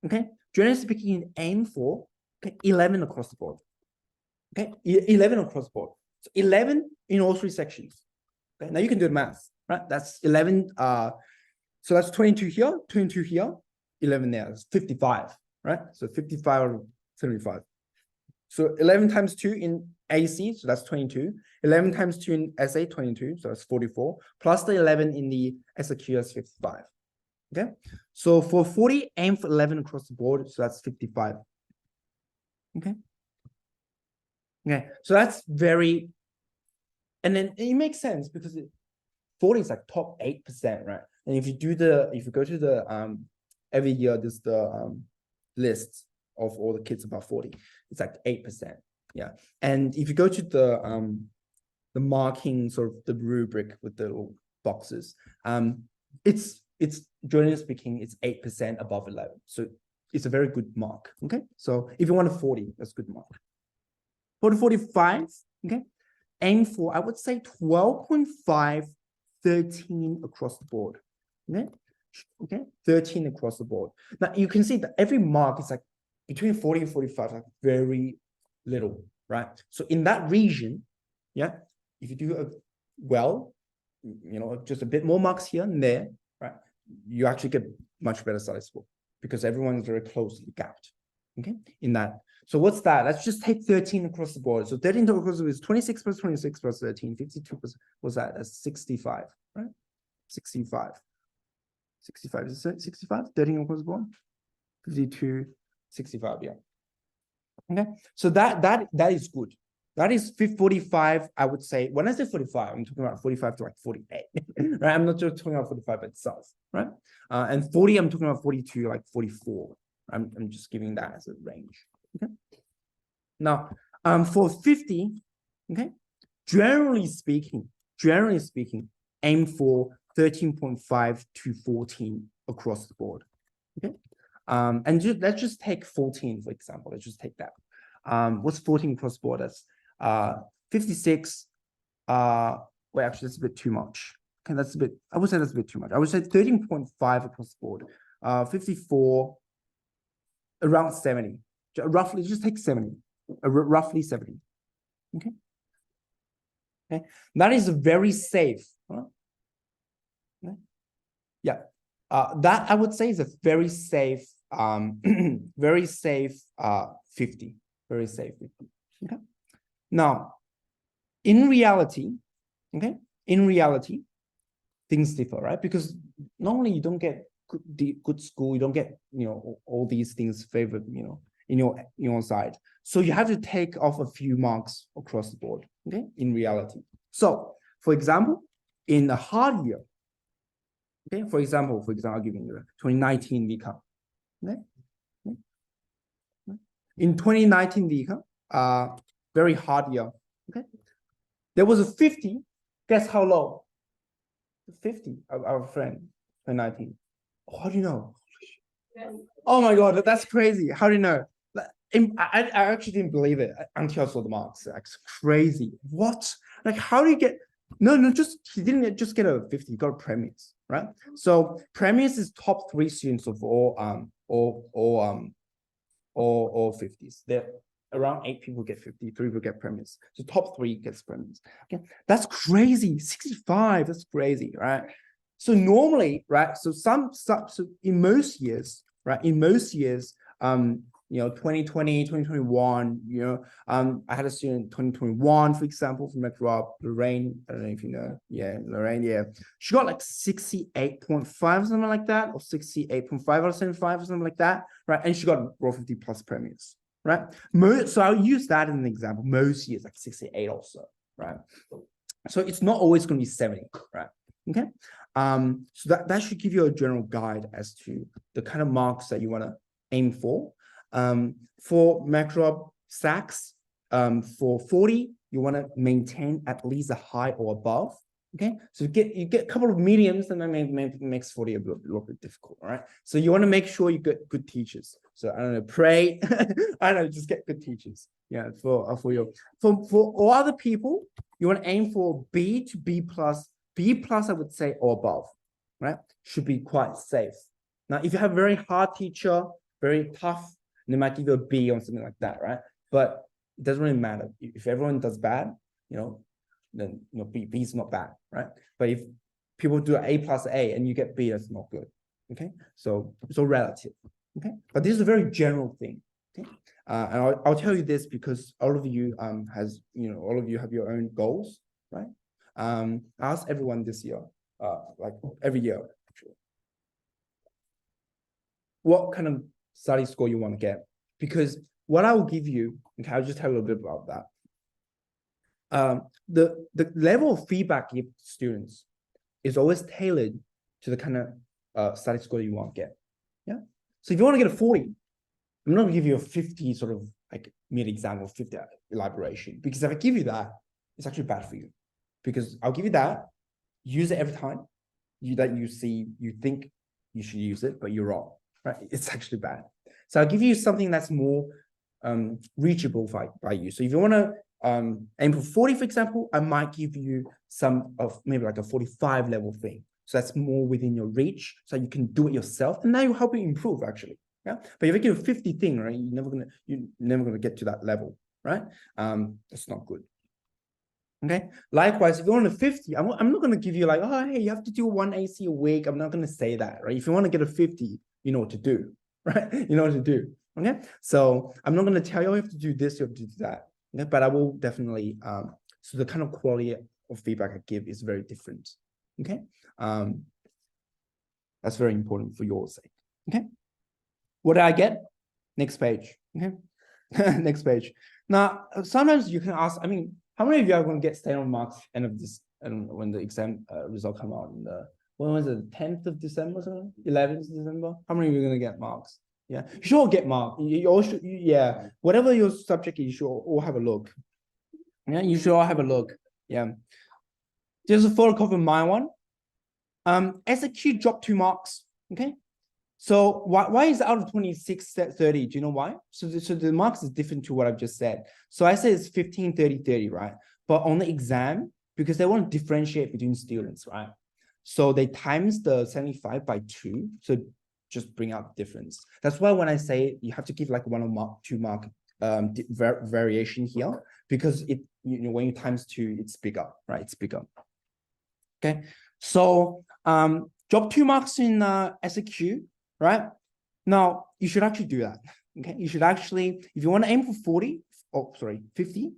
okay, generally speaking, aim for 11 across the board. Okay, 11 across the board. So 11 in all 3 sections. Okay, now you can do the math, right? That's 11. So that's 22 here, 22 here, 11 there. It's 55, right? So 55 or 75. So 11 times 2 in AC, so that's 22. 11 times 2 in SA, 22, so that's 44. Plus the 11 in the SQ, that's 55. Okay, so for 40, aim for 11 across the board, so that's 55. Okay. Okay, so that's very, and then it makes sense because 40 is like top 8%, right? And if you go to the every year there's the list of all the kids above 40, it's like 8%. Yeah. And if you go to the marking sort of the rubric with the little boxes, it's generally speaking, it's 8% above 11. So it's a very good mark. Okay. So if you want a 40, that's a good mark. For the 45, okay, aim for, I would say 12.5, 13 across the board. Okay. Okay, 13 across the board. Now you can see that every mark is like between 40 and 45, like very little, right? So in that region, yeah, if you do well, just a bit more marks here and there, right, you actually get much better study score because everyone is very closely gapped. Okay, in that. So what's that? Let's just take 13 across the board. So 13 across the board is 26 plus 26 plus 13, 52 plus, what's that? That's 65, right? 65. 65, is it 65? 13 across the board? 52, 65, yeah. Okay, so that is good. That is 45, I would say. When I say 45, I'm talking about 45 to like 48, right? I'm not just talking about 45 by itself, right? And 40, I'm talking about 42, like 44. I'm just giving that as a range. Okay. Now, for 50, okay, generally speaking, aim for 13.5 to 14 across the board. Okay. And let's just take 14, for example. Let's just take that. What's 14 across the board? That's 56. Well, actually, that's a bit too much. Okay, that's a bit, I would say that's a bit too much. I would say 13.5 across the board. 54, around 70. Roughly, just take 70. Roughly 70. Okay. Okay. That is very safe. Huh? Okay. Yeah. That I would say is a very safe, very safe 50. Very safe 50. Okay. Now, in reality, okay, things differ, right? Because normally you don't get good school, you don't get all these things favored, in your side. So you have to take off a few marks across the board, okay, in reality. So, for example, in a hard year, okay, for example, I'll give you 2019 VCA, okay? In 2019 VCA, very hard year, okay? There was a 50, guess how low? 50, our friend, 2019. Oh, how do you know? Oh my God, that's crazy. How do you know? I actually didn't believe it until I saw the marks. That's crazy. What? Like, how do you get? No, he didn't just get a 50. He got a premiers, right? So premiers is top 3 students of all 50s. There around 8 people get 50, 3 people get premiers. So top 3 gets premiers. Okay, that's crazy. 65. That's crazy, right? So normally, right? So in most years, right? 2020, 2021, I had a student 2021, for example, from MacRob, Lorraine. I don't know if you know. Yeah, Lorraine, yeah. She got like 68.5 or something like that, or 68.5 out of 75 or something like that, right? And she got Raw 50 plus premiers, right? So I'll use that as an example. Most years, like 68 also, right? So it's not always going to be 70, right? Okay. So that should give you a general guide as to the kind of marks that you want to aim for. For MacRob stacks, for 40, you want to maintain at least a high or above. Okay, so you get a couple of mediums, and that makes 40 a little bit difficult. All right, so you want to make sure you get good teachers. So I don't know, pray. I don't know, just get good teachers. Yeah, for all other people, you want to aim for B to B plus. B plus, I would say, or above. Right, should be quite safe. Now, if you have a very hard teacher, very tough, they might give you a B or something like that, right? But it doesn't really matter. If everyone does bad, then B is not bad, right? But if people do A plus A and you get B, that's not good. Okay, so it's all relative. Okay, but this is a very general thing. Okay, and I'll tell you this because all of you all of you have your own goals, right? I asked everyone this year, like every year, actually, what kind of study score you want to get, because what I will give you, okay, I'll just tell you a little bit about that. The level of feedback you give students is always tailored to the kind of study score you want to get. Yeah. So if you want to get a 40, I'm not going to give you a 50 sort of like mid-exam or 50 elaboration, because if I give you that, it's actually bad for you, because I'll give you that, use it every time you think you should use it, but you're wrong. Right? It's actually bad. So I'll give you something that's more reachable by you. So if you want to aim for 40, for example, I might give you some of maybe like a 45 level thing. So that's more within your reach, so you can do it yourself, and now you help you improve actually. Yeah. But if you give a 50 thing, right, you're never gonna get to that level, right? That's not good. Okay. Likewise, if you want a 50, I'm not going to give you like, oh, hey, you have to do 1 AC a week. I'm not going to say that, right? If you want to get a 50, you know what to do, right? You know what to do. Okay. So I'm not going to tell you, you have to do this, you have to do that. Okay? But I will definitely, so the kind of quality of feedback I give is very different. Okay. That's very important for your sake. Okay. What did I get? Next page. Okay. Next page. Now, sometimes you can ask, how many of you are going to get standard marks end of this, and when the exam result come out when was it, 10th of December, 11th of December? How many of you are going to get marks? Yeah, you should all get marks. You all should, yeah, whatever your subject is, you should all have a look. Yeah, you should all have a look. Yeah. There's a photocopy of my one. SAQ dropped 2 marks. Okay. So why is it out of 26, 30? Do you know why? So the marks is different to what I've just said. So I said it's 15, 30, 30, right? But on the exam, because they want to differentiate between students, right? So they times the 75 by 2. So just bring out the difference. That's why when I say you have to give like 1 or 2 mark variation here, because when you times 2, it's bigger, right? It's bigger. Okay. So drop 2 marks in SAQ. Right? Now, you should actually do that. Okay. You should actually, if you want to aim for 50,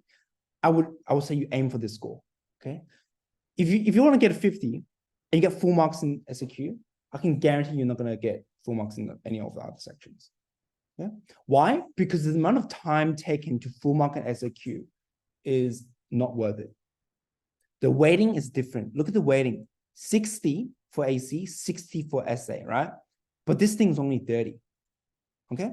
I would say you aim for this score. Okay. If you want to get a 50 and you get 4 marks in SAQ, I can guarantee you're not going to get 4 marks in any of the other sections. Yeah. Why? Because the amount of time taken to full mark an SAQ is not worth it. The weighting is different. Look at the weighting. 60 for AC, 60 for essay, right? But this thing is only 30, okay?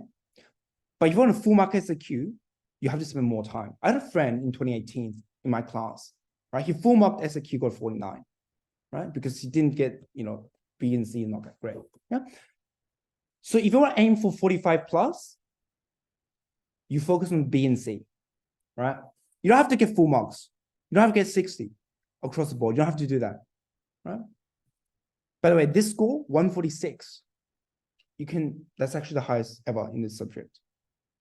But if you want a full mark SAQ, you have to spend more time. I had a friend in 2018 in my class, right? He full marked SAQ, got 49, right? Because he didn't get, B and C, not that great, yeah? So if you want to aim for 45 plus, you focus on B and C, right? You don't have to get full marks. You don't have to get 60 across the board. You don't have to do that, right? By the way, this score, 146, that's actually the highest ever in this subject.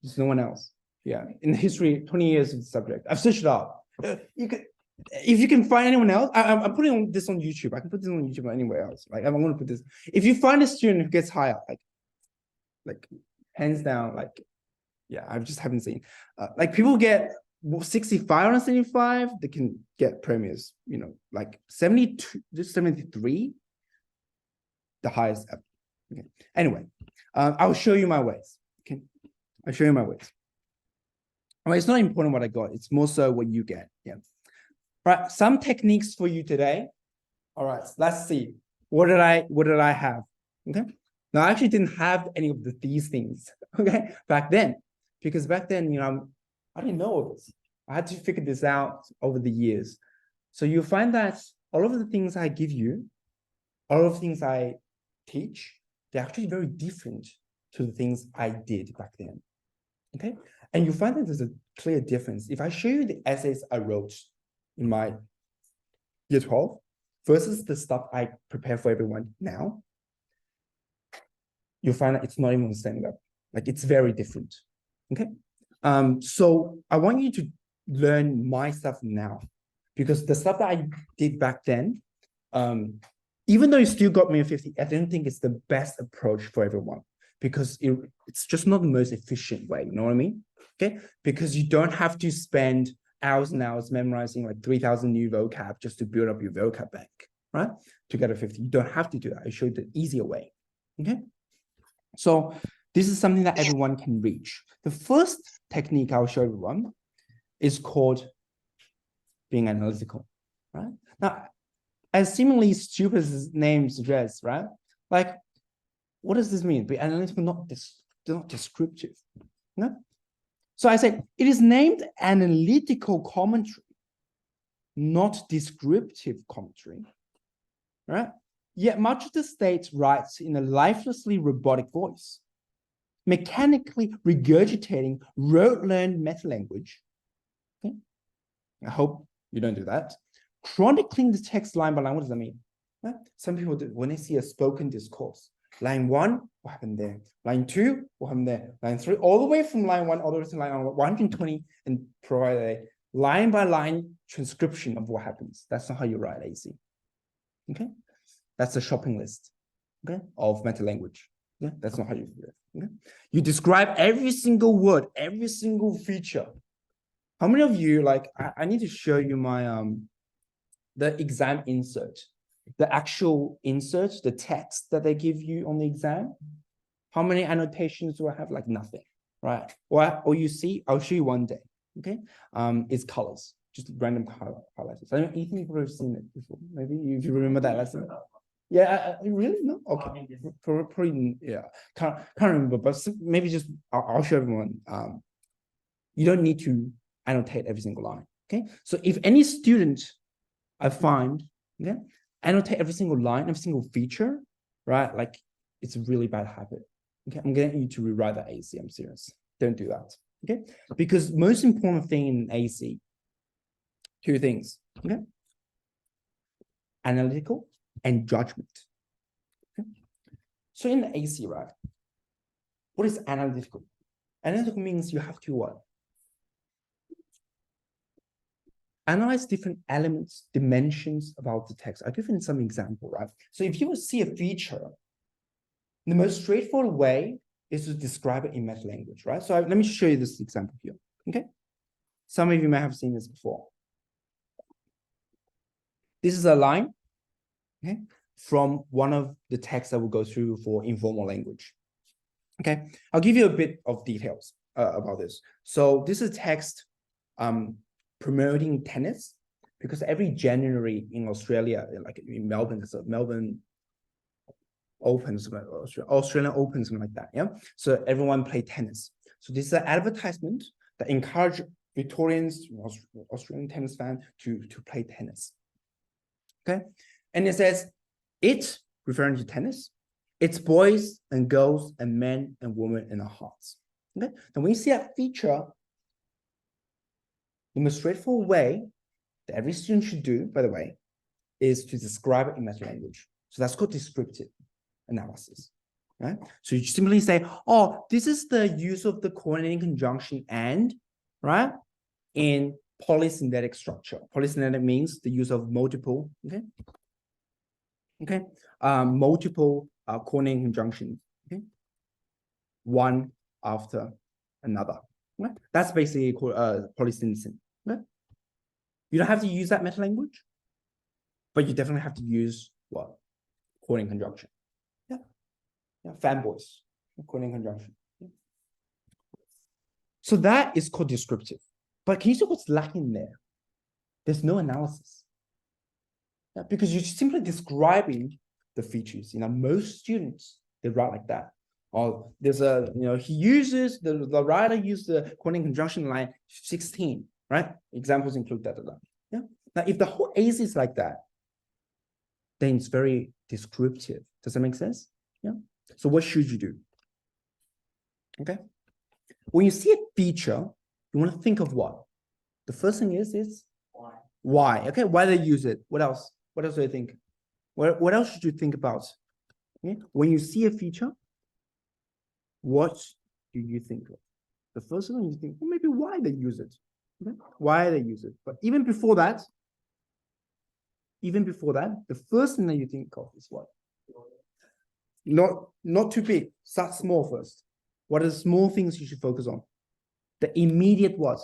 There's no one else. Yeah, in the history, 20 years of the subject. I've searched it up. If you can find anyone else, I'm putting this on YouTube. I can put this on YouTube or anywhere else. Like, I'm going to put this. If you find a student who gets higher, like hands down, like Yeah, I just haven't seen. Like people get 65 on 75, they can get premiers, you know, like 72, just 73, the highest ever. Okay. Anyway, I'll show you my ways. Okay. I'll show you my ways. All right, it's not important what I got. It's more so what you get. Yeah. All right. Some techniques for you today. All right. Let's see. What did I have? Okay. Now I actually didn't have any of these things. Okay. Back then, because back then, you know, I didn't know all this. I had to figure this out over the years. So you find that all of the things I give you, all of the things I teach, they're actually very different to the things I did back then. Okay. And you find that there's a clear difference. If I show you the essays I wrote in my year 12 versus the stuff I prepare for everyone now, you'll find that it's not even the same level. Like it's very different. Okay. So I want you to learn my stuff now, because the stuff that I did back then, even though you still got me a 50, I don't think it's the best approach for everyone, because it's just not the most efficient way. You know what I mean? Okay. Because you don't have to spend hours and hours memorizing like 3,000 new vocab just to build up your vocab bank, right? To get a 50. You don't have to do that. I showed the easier way. Okay. So this is something that everyone can reach. The first technique I'll show everyone is called being analytical, right? Now, as seemingly stupid as the name suggests, right? Like, what does this mean? Be analytical, not descriptive. No? So I said, it is named analytical commentary, not descriptive commentary, right? Yet much of the state writes in a lifelessly robotic voice, mechanically regurgitating rote-learned meta-language. Okay? I hope you don't do that. Chronicling the text line by line, what does that mean? Right? Some people do, when they see a spoken discourse, line 1, what happened there? Line 2, what happened there? Line 3, all the way from line 1 all the way to line 120, and provide a line by line transcription of what happens. That's not how you write AC. Okay? That's a shopping list, okay, of meta language. Yeah, that's not how you do it. Okay? You describe every single word, every single feature. How many of you, like, I need to show you my the exam insert, the actual insert, the text that they give you on the exam. How many annotations do I have? Like nothing, right? Or you see, I'll show you one day. Okay, it's colors, just random color highlighters. I don't think you've probably seen it before. Maybe if you remember that lesson. Yeah, really? No? Okay. Probably, yeah. Can't remember, but maybe just I'll show everyone. You don't need to annotate every single line. Okay. So if any student I find, okay, annotate every single line, every single feature, right? Like it's a really bad habit. Okay. I'm getting you to rewrite that AC. I'm serious. Don't do that. Okay. Because most important thing in AC, two things. Okay. Analytical and judgment. Okay. So in the AC, right? What is analytical? Analytical means you have to what? Analyze different elements, dimensions about the text. I'll give you some example, right? So if you will see a feature, the most straightforward way is to describe it in meta language, right? So let me show you this example here, okay? Some of you may have seen this before. This is a line, okay, from one of the texts that will go through for informal language. Okay, I'll give you a bit of details about this. So this is text promoting tennis, because every January in Australia, like in Melbourne, there's a Melbourne Open, Australian Open, something like that. Yeah, so everyone play tennis. So this is an advertisement that encourage Victorians, Australian tennis fans to play tennis. Okay, and it says it, referring to tennis, it's boys and girls and men and women in our hearts. Okay, and when you see that feature, the most straightforward way that every student should do, by the way, is to describe it in meta language. So that's called descriptive analysis. Right? So you simply say, oh, this is the use of the coordinating conjunction and, right, in polysynthetic structure. Polysynthetic means the use of multiple, multiple coordinating conjunctions, okay, one after another. Right? That's basically called polysynthesis. Right? You don't have to use that meta language, but you definitely have to use what? Coordinating conjunction. Yeah. Fanboys. Coordinating conjunction. Yeah. So that is called descriptive. But can you see what's lacking there? There's no analysis. Yeah, because you're simply describing the features. Most students, they write like that. Or there's he uses, the writer used the coordinating conjunction line 16, right? Examples include that. Yeah. Now, if the whole essay is like that, then it's very descriptive. Does that make sense? Yeah. So what should you do? Okay. When you see a feature, you want to think of what? The first thing is why. Okay, why they use it? What else? What else do you think? What else should you think about? Okay? When you see a feature, what do you think of? The first thing you think, well, maybe why they use it. Okay? Why they use it. But even before that, the first thing that you think of is what? Not too big. Start small first. What are the small things you should focus on? The immediate what?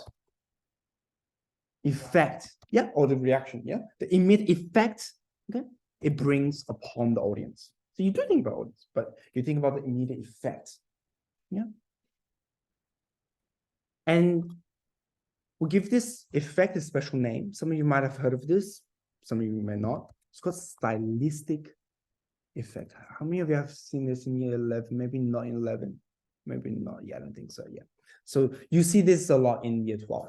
Effect. Yeah, or the reaction. Yeah, the immediate effect. Okay, it brings upon the audience. So you do think about audience, but you think about the immediate effect. Yeah, and we'll give this effect a special name. Some of you might have heard of this. Some of you may not. It's called stylistic effect. How many of you have seen this in year 11? Maybe not in 11. Maybe not. Yeah, I don't think so. Yeah. So you see this a lot in year 12.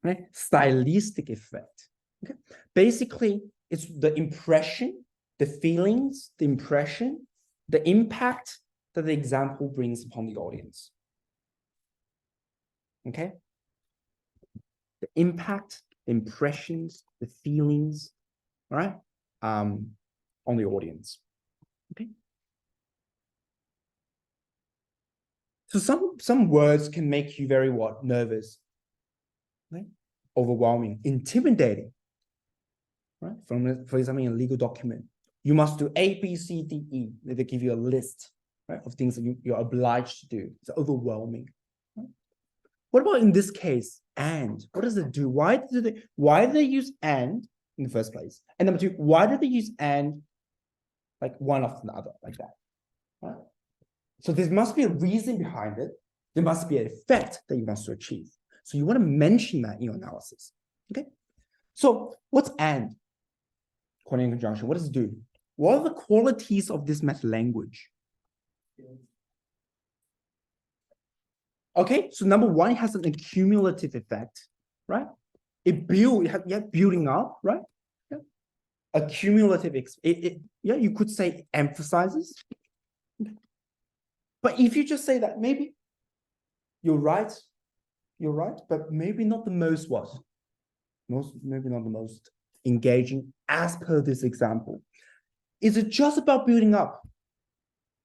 Right? Stylistic effect. Okay. Basically, it's the impression, the feelings, the impression, the impact that the example brings upon the audience. Okay. The impact, the impressions, the feelings, all right, on the audience. Okay. So some words can make you very what? Nervous, right? Overwhelming, intimidating, right? For example, in a legal document, you must do A, B, C, D, E. They give you a list, right, of things that you're obliged to do. It's overwhelming. Right? What about in this case, and? What does it do? Why do they use and in the first place? And number two, why do they use and like one after another like that? Right? So there must be a reason behind it. There must be an effect that you want to achieve. So you want to mention that in your analysis. Okay. So what's and? Coordinating conjunction. What does it do? What are the qualities of this meta language? Okay. So number one, it has an accumulative effect, right? Building up, right? Yeah. Accumulative. Yeah, you could say emphasizes. But if you just say that, maybe you're right, but maybe not the most what? Maybe not the most engaging as per this example. Is it just about building up?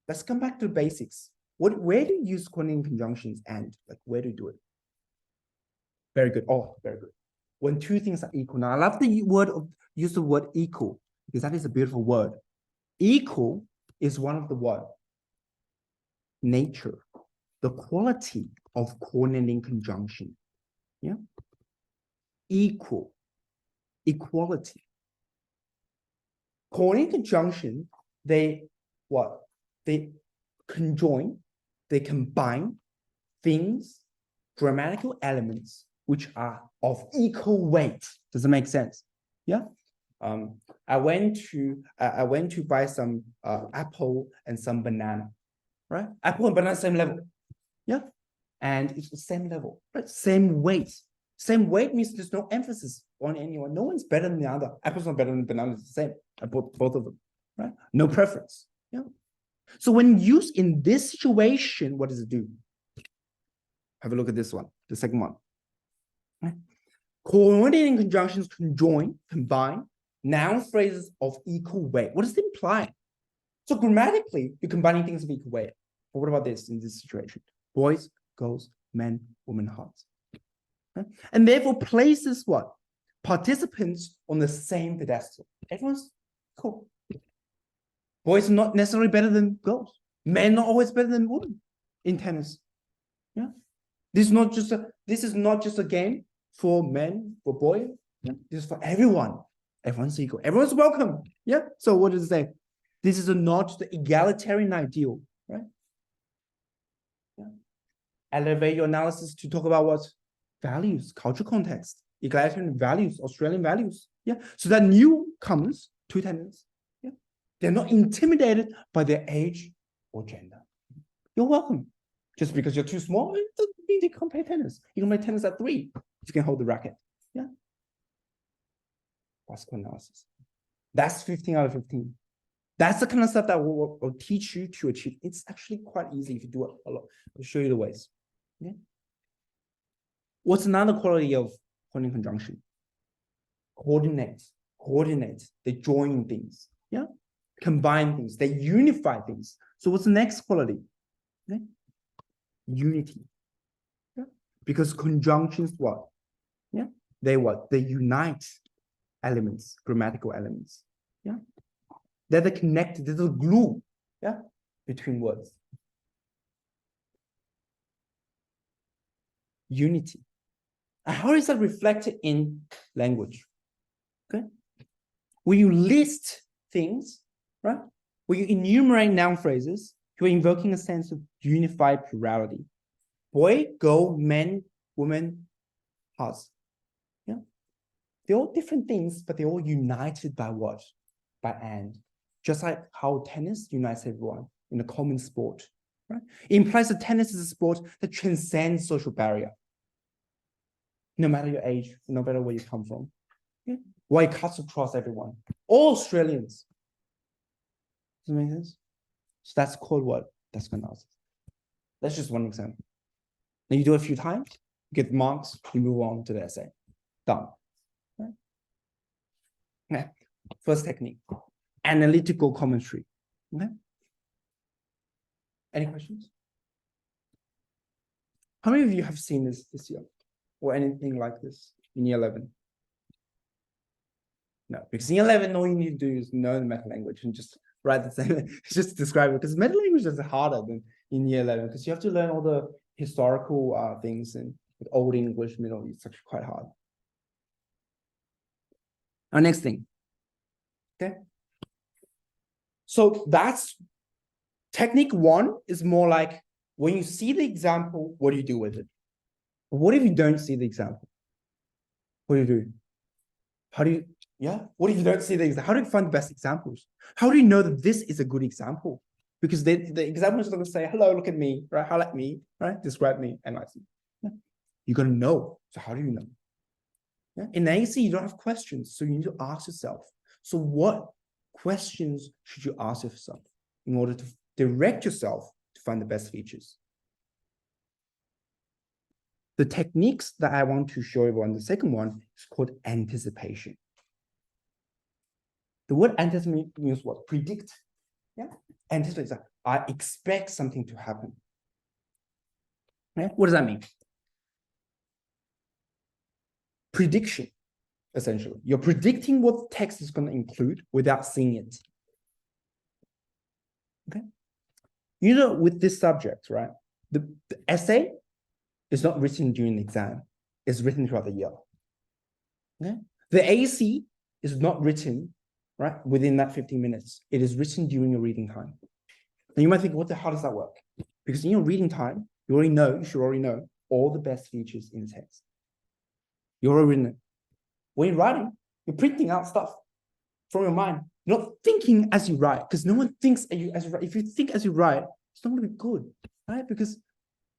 Let's come back to the basics. Where do you use coordinating conjunctions and? Like, where do you do it? Very good. Oh, very good. When two things are equal. Now, I love the use the word equal because that is a beautiful word. Equal is one of the what? Nature, the quality of coordinating conjunction. Yeah. Equal, equality. Coordinating conjunction, they conjoin, they combine things, grammatical elements, which are of equal weight. Does it make sense? Yeah. I went to buy some apple and some banana. Right? Apple and banana, same level. Yeah. And it's the same level, right? Same weight. Same weight means there's no emphasis on anyone. No one's better than the other. Apple's not better than banana, it's the same. I bought both of them, right? No preference. Yeah. So when used in this situation, what does it do? Have a look at this one, the second one. Right? Coordinating conjunctions conjoin, combine, noun phrases of equal weight. What does it imply? So grammatically, you're combining things of equal weight. But what about this in this situation? Boys, girls, men, women, hearts. Okay? And therefore places what? Participants on the same pedestal. Everyone's cool. Boys are not necessarily better than girls. Men not always better than women in tennis. Yeah. This is not just a game for men, for boys. Yeah. This is for everyone. Everyone's equal. Everyone's welcome. Yeah. So what does it say? This is not the egalitarian ideal, right? Yeah. Elevate your analysis to talk about what? Values, cultural context, egalitarian values, Australian values. Yeah. So that newcomers to tennis, yeah, they're not intimidated by their age or gender. You're welcome. Just because you're too small, it doesn't mean you can't play tennis. You can play tennis at 3 if you can hold the racket. Yeah. Classical analysis. That's 15 out of 15. That's the kind of stuff that will teach you to achieve. It's actually quite easy if you do it a lot. I'll show you the ways. Okay. What's another quality of coordinating conjunction? Coordinate. They join things. Yeah. Combine things. They unify things. So what's the next quality? Okay. Unity. Yeah. Because conjunctions what? Yeah. They what? They unite elements, grammatical elements. Yeah. They're the connected, they're the glue, yeah, between words. Unity. And how is that reflected in language? Okay. When you list things, right? When you enumerate noun phrases, you're invoking a sense of unified plurality. Boy, girl, man, woman, us. Yeah. They're all different things, but they're all united by what? By and. Just like how tennis unites everyone in a common sport, right? It implies that tennis is a sport that transcends social barrier. No matter your age, no matter where you come from. Yeah? Why it cuts across everyone. All Australians. Does that make sense? So that's called what? That's analysis. That's just one example. Then you do it a few times, get marks, you move on to the essay. Done. Right? Okay. First technique. Analytical commentary. Okay. Any questions? How many of you have seen this year or anything like this in year 11? No, because in year 11, all you need to do is know the meta language and just write the same, just describe it. Because meta language is harder than in year 11 because you have to learn all the historical things and Old English, Middle East. It's actually quite hard. Our next thing. Okay. So that's technique 1 is more like when you see the example, what do you do with it? What if you don't see the example? What do you do? How do you, yeah? What if you don't see the example? How do you find the best examples? How do you know that this is a good example? Because the example is going to say, hello, look at me, right? Highlight me, right? Describe me, analyze me. Yeah. You're going to know. So how do you know? Yeah. In AC, you don't have questions. So you need to ask yourself. So what questions should you ask yourself in order to direct yourself to find the best features? The techniques that I want to show you on the second one is called anticipation. The word anticipate means what? Predict. Yeah. Anticipate is that I expect something to happen. Yeah. What does that mean? Prediction, essentially. You're predicting what text is going to include without seeing it. Okay. You know, with this subject, right? The essay is not written during the exam. It's written throughout the year. Okay? The AC is not written, right, within that 15 minutes. It is written during your reading time. And you might think, how does that work? Because in your reading time, you should already know all the best features in the text. You already written it. When you're writing, you're printing out stuff from your mind. You're not thinking as you write, because no one thinks as you write. If you think as you write, it's not going to be good, right? Because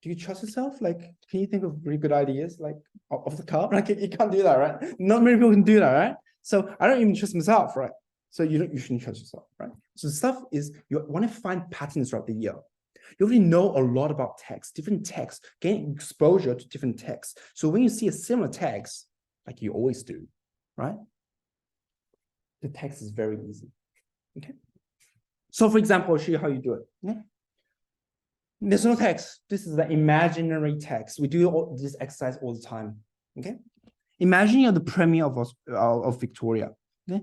do you trust yourself? Like, can you think of really good ideas, like off the cuff? Like, you can't do that, right? Not many people can do that, right? So I don't even trust myself, right? So you shouldn't trust yourself, right? So the stuff is, you want to find patterns throughout the year. You already know a lot about text, different texts, gain exposure to different texts. So when you see a similar text, like you always do, right? The text is very easy, okay? So for example, I'll show you how you do it. Okay? There's no text. This is the imaginary text. We do this exercise all the time, okay? Imagine you're the premier of Victoria, okay?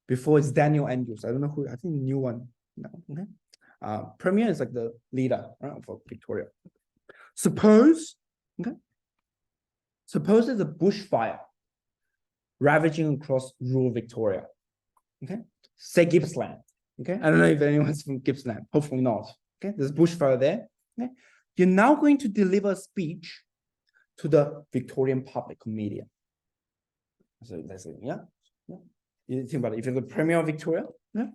Before it's Daniel Andrews. I don't know who, I think the new one. No, okay? Premier is like the leader, right, for Victoria. Suppose, okay, suppose there's a bushfire ravaging across rural Victoria. Okay, say Gippsland. Okay, I don't know if anyone's from Gippsland. Hopefully not. Okay, there's a bushfire there. Okay, you're now going to deliver a speech to the Victorian public media. So that's it. Yeah. You think about it. If you're the Premier of Victoria, yeah,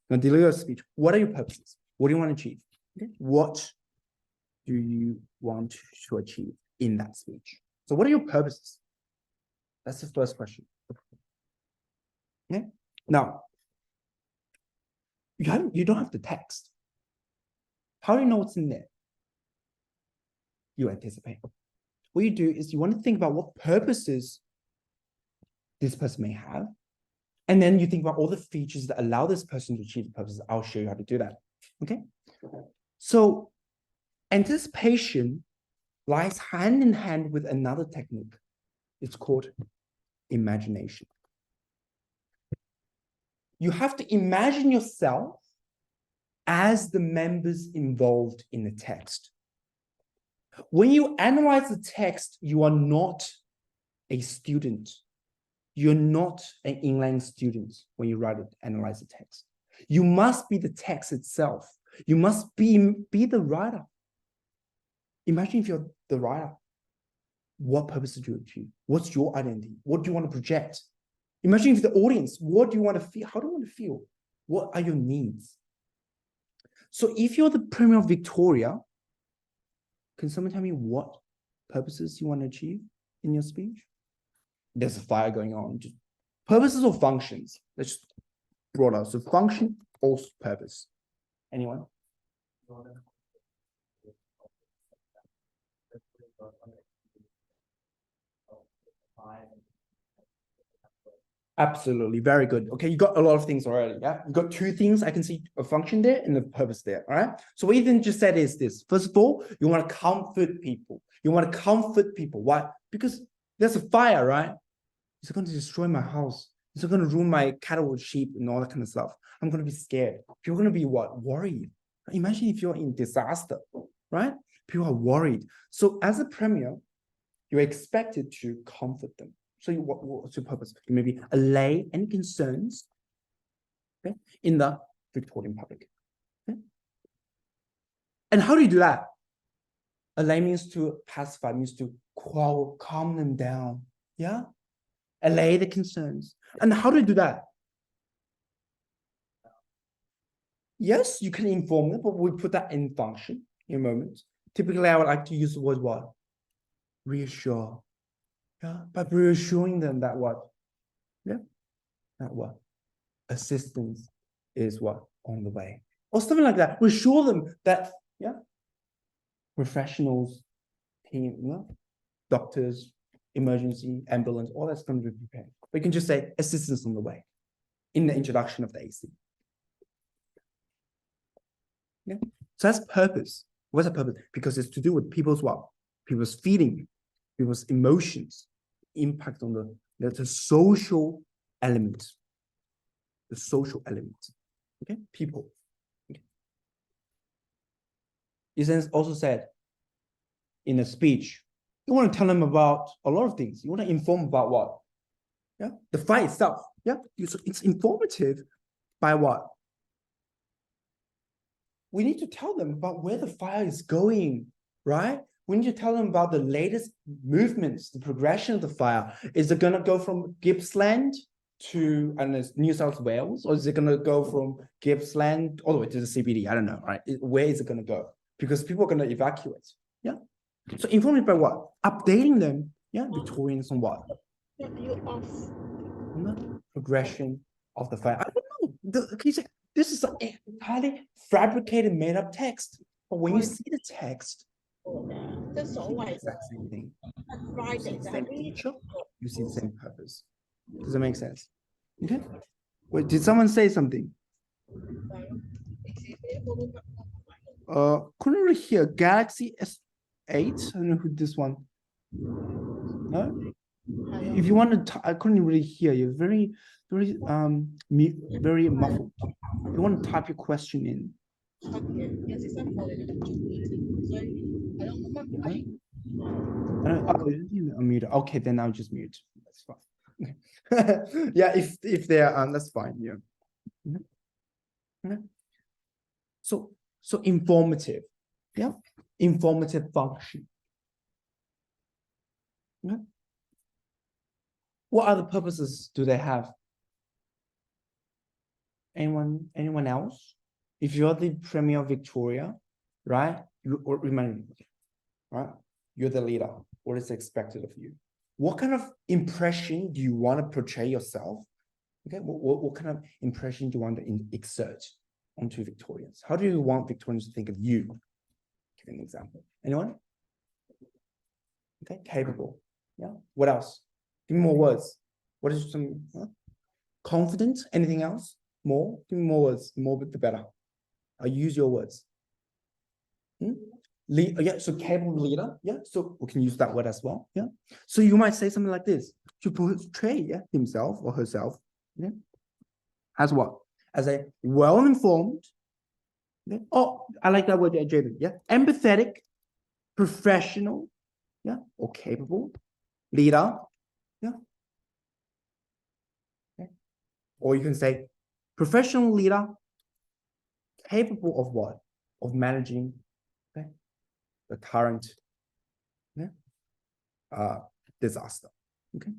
now deliver a speech. What are your purposes? What do you want to achieve? Okay, what do you want to achieve in that speech? So, what are your purposes? That's the first question. Okay. Now, you don't have the text. How do you know what's in there? You anticipate. What you do is you want to think about what purposes this person may have. And then you think about all the features that allow this person to achieve the purposes. I'll show you how to do that. Okay. So anticipation lies hand in hand with another technique. It's called imagination. You have to imagine yourself as the members involved in the text. When you analyze the text, you are not a student. You're not an English student when you analyze the text. You must be the text itself. You must be the writer. Imagine if you're the writer. What purpose do you achieve? What's your identity? What do you want to project? Imagine if the audience, what do you want to feel? How do you want to feel? What are your needs? So if you're the Premier of Victoria, can someone tell me what purposes you want to achieve in your speech? There's a fire going on. Just purposes or functions? Let's just broad out. So function or purpose. Anyone? Absolutely, very good. Okay, you got a lot of things already. Yeah, you got two things. I can see a function there and the purpose there. All right. So what you then just said is this. First of all, you want to comfort people. You want to comfort people. Why? Because there's a fire, right? It's going to destroy my house. It's going to ruin my cattle, sheep, and all that kind of stuff. I'm going to be scared. You're going to be what? Worried. Imagine if you're in disaster, right? People are worried. So as a Premier, you're expected to comfort them. So what's your purpose? You maybe allay any concerns, okay, in the Victorian public. Okay? And how do you do that? Allay means to pacify, means to calm them down. Yeah? Allay the concerns. And how do you do that? Yes, you can inform them, but we put that in function in a moment. Typically, I would like to use the word what? Reassure. Yeah, by reassuring them that what? Yeah, that what? Assistance is what? On the way. Or something like that. Reassure them that, yeah, professionals, team, you know, doctors, emergency, ambulance, all that's going to be prepared. We can just say assistance on the way in the introduction of the AC. Yeah. So that's purpose. What's the purpose? Because it's to do with people's what? People's feeling, people's emotions, impact on the social element. The social element. Okay, people. Okay. It also said in a speech, you want to tell them about a lot of things. You want to inform about what? Yeah, the fight itself. Yeah, it's informative by what? We need to tell them about where the fire is going, right? We need to tell them about the latest movements, the progression of the fire. Is it going to go from Gippsland to New South Wales, or is it going to go from Gippsland all the way to the CBD? I don't know, right? Where is it going to go? Because people are going to evacuate. Yeah. So informed by what? Updating them. Yeah, Victorians on what? Progression of the fire. I don't know. This is a entirely fabricated, made-up text. But when you see the text, it's the exact same thing. You see the same feature, you see the same purpose. Does that make sense? Okay. Wait, did someone say something? Couldn't really hear. Galaxy S8. I don't know who this one. No. If you want to, I couldn't really hear you. Very muffled. If you want to type your question in. Mute. Okay, then I'll just mute. That's fine. Yeah, if they're that's fine. Yeah. So informative. Yeah, informative function. Yeah. What other purposes do they have? Anyone else? If you're the Premier Victoria, right? Remember, right? You're the leader. What is expected of you? What kind of impression do you want to portray yourself? Okay, what kind of impression do you want to exert onto Victorians? How do you want Victorians to think of you? Give an example. Anyone? Okay, capable. Yeah. What else? Give me more words. What is some confident? Anything else? More? Give me more words. The more the better. I'll use your words. Yeah, so capable leader. Yeah, so we can use that word as well. Yeah. So you might say something like this to portray himself or herself. Yeah. As what? As a well-informed. Yeah? Oh, I like that word, Jaden. Yeah. Empathetic, professional, yeah, or capable leader. Yeah. Okay. Or you can say professional leader, capable of what? Of managing, okay, the current, disaster. Okay.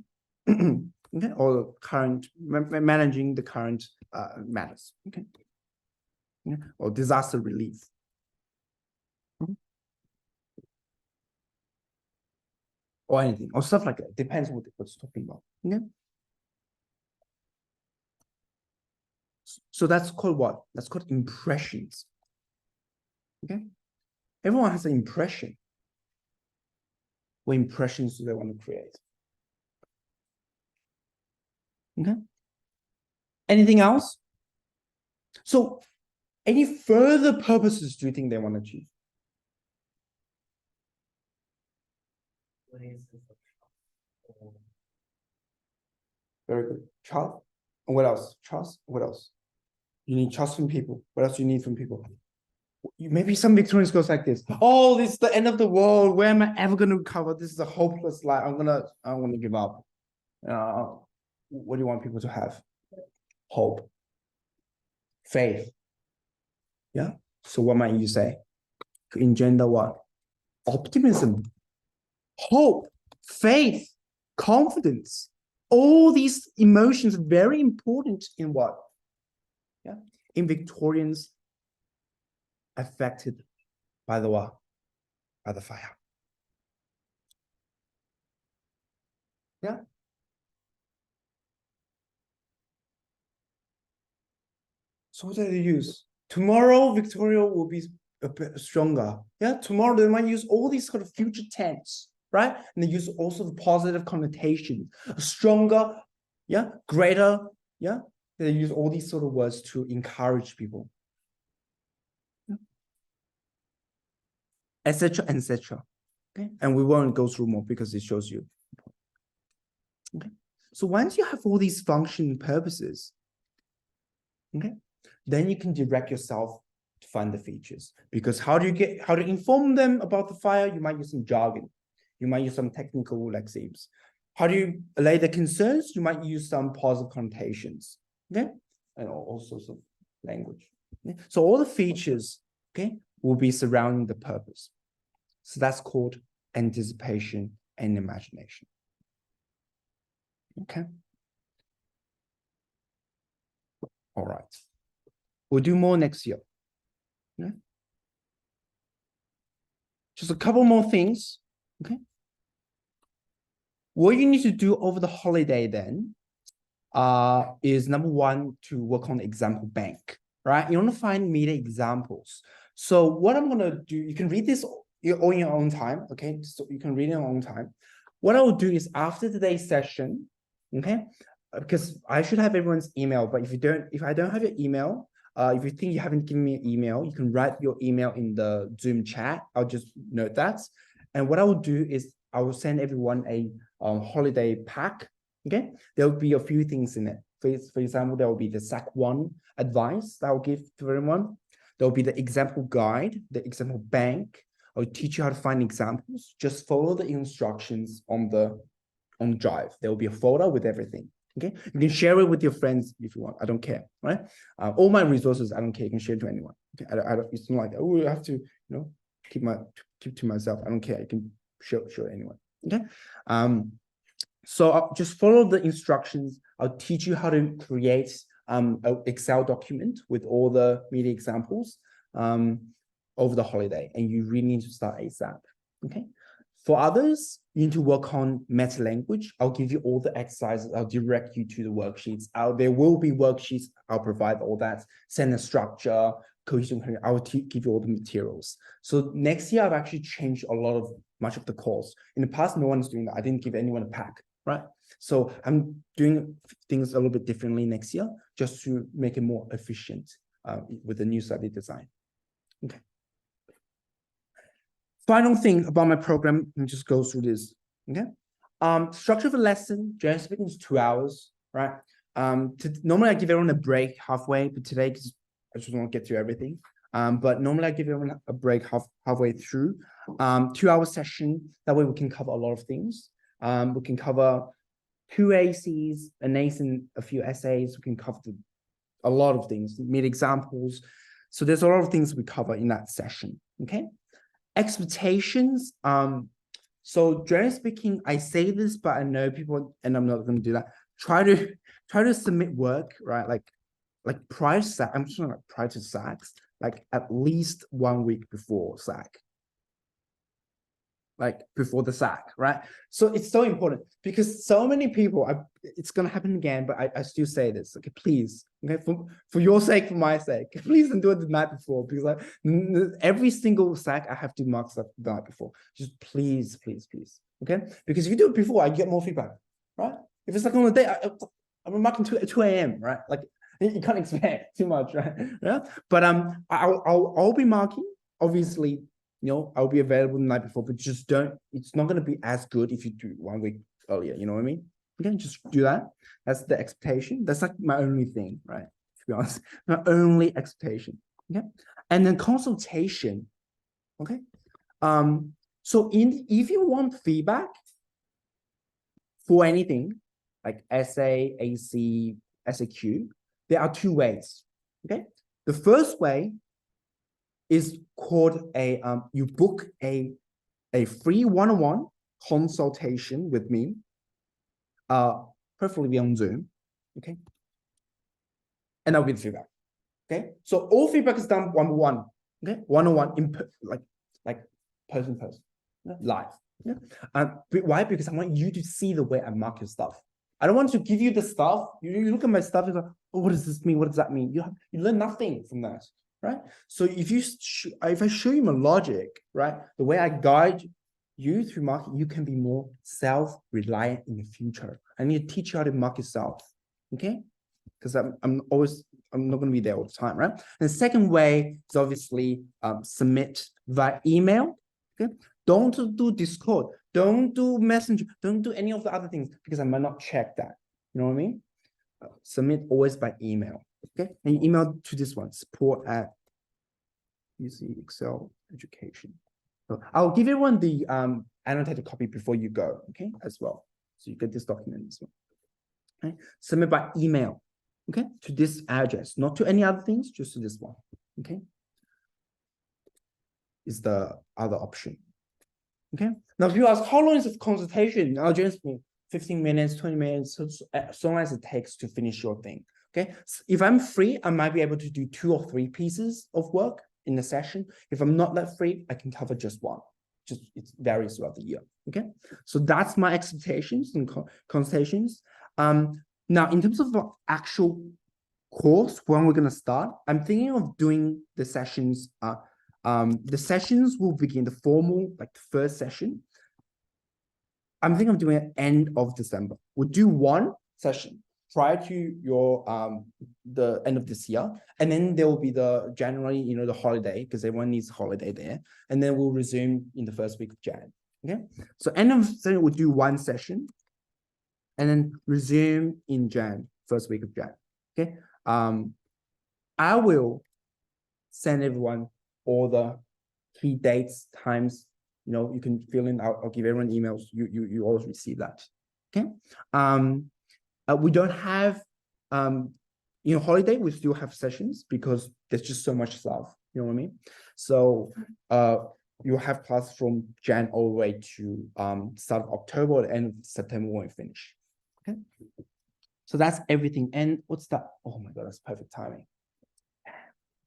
Okay, or current managing the current matters. Okay. Yeah. Or disaster relief. Or anything, or stuff like that. Depends on what it's talking about. Yeah. So that's called what? That's called impressions. Okay. Everyone has an impression. What impressions do they want to create? Okay. Anything else? So, any further purposes do you think they want to achieve? Very good. Trust. And what else? Trust. What else? You need trust from people. What else do you need from people? Maybe some Victorians goes like this. Oh, this is the end of the world. Where am I ever going to recover? This is a hopeless life. I'm gonna give up. What do you want people to have? Hope. Faith. Yeah. So what might you say? To engender what? Optimism, hope, faith, confidence. All these emotions are very important in what? Yeah. In Victorians affected by the what? By the fire. Yeah. So what do they use? Tomorrow, Victoria will be a bit stronger. Yeah. Tomorrow they might use all these sort of future tense, right? And they use also the positive connotation, stronger, yeah, greater, yeah. They use all these sort of words to encourage people, etc., etc. Okay, and we won't go through more because it shows you. Okay, so once you have all these function purposes, okay, then you can direct yourself to find the features. Because how to inform them about the fire? You might use some jargon, you might use some technical lexims. How do you allay the concerns? You might use some positive connotations, okay, and all sorts of language. Okay? So all the features, okay, will be surrounding the purpose. So that's called anticipation and imagination. Okay. All right. We'll do more next year. Okay. Just a couple more things. Okay. What you need to do over the holiday then is number one, to work on the example bank, right? You want to find media examples. So what I'm going to do, you can read this all in your own time, okay? So you can read it in your own time. What I will do is after today's session, okay? Because I should have everyone's email, but if I don't have your email, if you think you haven't given me an email, you can write your email in the Zoom chat. I'll just note that. And what I will do is I will send everyone a holiday pack. Okay, there will be a few things in it. For example, there will be the SAC1 advice that I'll give to everyone. There will be the example guide, the example bank. I'll teach you how to find examples. Just follow the instructions on Drive. There will be a folder with everything. Okay, you can share it with your friends if you want. I don't care, right? All my resources, I don't care. You can share it to anyone. Okay, I don't. It's not like, oh, I have to, keep to myself. I don't care. You can show anyone. Okay, so I'll just follow the instructions. I'll teach you how to create an Excel document with all the media examples over the holiday, and you really need to start ASAP. Okay. For others, you need to work on meta language. I'll give you all the exercises. I'll direct you to the worksheets. There will be worksheets. I'll provide all that. Sentence structure, cohesion. I'll give you all the materials. So next year, I've actually changed much of the course. In the past, no one's doing that. I didn't give anyone a pack, right? So I'm doing things a little bit differently next year, just to make it more efficient with the new study design. Okay. Final thing about my program, let me just go through this. Okay. Structure of a lesson, generally speaking, is 2 hours, right? Normally I give everyone a break halfway, but today, because I just want to get through everything. But normally I give everyone a break halfway through. 2-hour session. That way we can cover a lot of things. We can cover 2 ACs, an ACE and a few essays. We can cover a lot of things, meet examples. So there's a lot of things we cover in that session. Okay. Expectations. So generally speaking, I say this, but I know people, and I'm not going to do that. Try to submit work, right? Like prior to SAC, I'm just like prior to SACs, like at least 1 week before SAC. Like before the SAC, right? So it's so important because so many people, it's going to happen again, but I still say this, okay, please, okay, for your sake, for my sake, please don't do it the night before, because every single SAC, I have to mark stuff the night before. Just please, okay? Because if you do it before, I get more feedback, right? If it's like on the day, I'm marking 2 a.m., right? Like you can't expect too much, right? Yeah. But I'll be marking, obviously. I'll be available the night before, but just it's not going to be as good if you do 1 week earlier. You know what I mean? Okay, just do that. That's the expectation. That's like my only thing, right? To be honest, my only expectation. Okay. And then consultation. Okay. So if you want feedback for anything like essay, AC, SAQ, there are 2 ways. Okay. The first way is called you book a free one-on-one consultation with me, preferably on Zoom, okay? And I'll give feedback, okay? So all feedback is done one-on-one, okay? One-on-one, like person, live, yeah? Why? Because I want you to see the way I mark your stuff. I don't want to give you the stuff. You look at my stuff, you go, oh, what does this mean? What does that mean? You learn nothing from that. Right? So if I show you my logic, right, the way I guide you through marketing, you can be more self-reliant in the future. I need to teach you how to market yourself, okay? Because I'm not going to be there all the time, right? And the second way is obviously submit via email, okay? Don't do Discord, don't do Messenger, don't do any of the other things because I might not check that. You know what I mean? Submit always by email. Okay, and you email to this one, support@VCE Excel Education. So I'll give everyone the annotated copy before you go, okay, as well. So you get this document as well. Okay, submit by email, okay, to this address, not to any other things, just to this one, okay, is the other option. Okay, now if you ask, how long is the consultation? I'll just be 15 minutes, 20 minutes, so long as it takes to finish your thing. Okay, so if I'm free, I might be able to do 2 or 3 pieces of work in the session. If I'm not that free, I can cover just one. It varies throughout the year. Okay, so that's my expectations and consultations. Now, in terms of the actual course, when we're going to start, I'm thinking of doing the sessions. The sessions will begin the formal, like the first session. I'm thinking of doing it end of December. We'll do 1 session prior to your the end of this year, and then there will be the January, the holiday, because everyone needs a holiday there, and then we'll resume in the first week of Jan. Okay, so end of December we'll do 1 session, and then resume in Jan, first week of Jan. Okay, I will send everyone all the key dates, times, you can fill in. I'll give everyone emails. You always receive that. Okay. We don't have holiday. We still have sessions because there's just so much stuff. You know what I mean? So you have class from Jan all the way to start of October or the end of September when we finish. Okay. So that's everything. And what's that? Oh my God, that's perfect timing.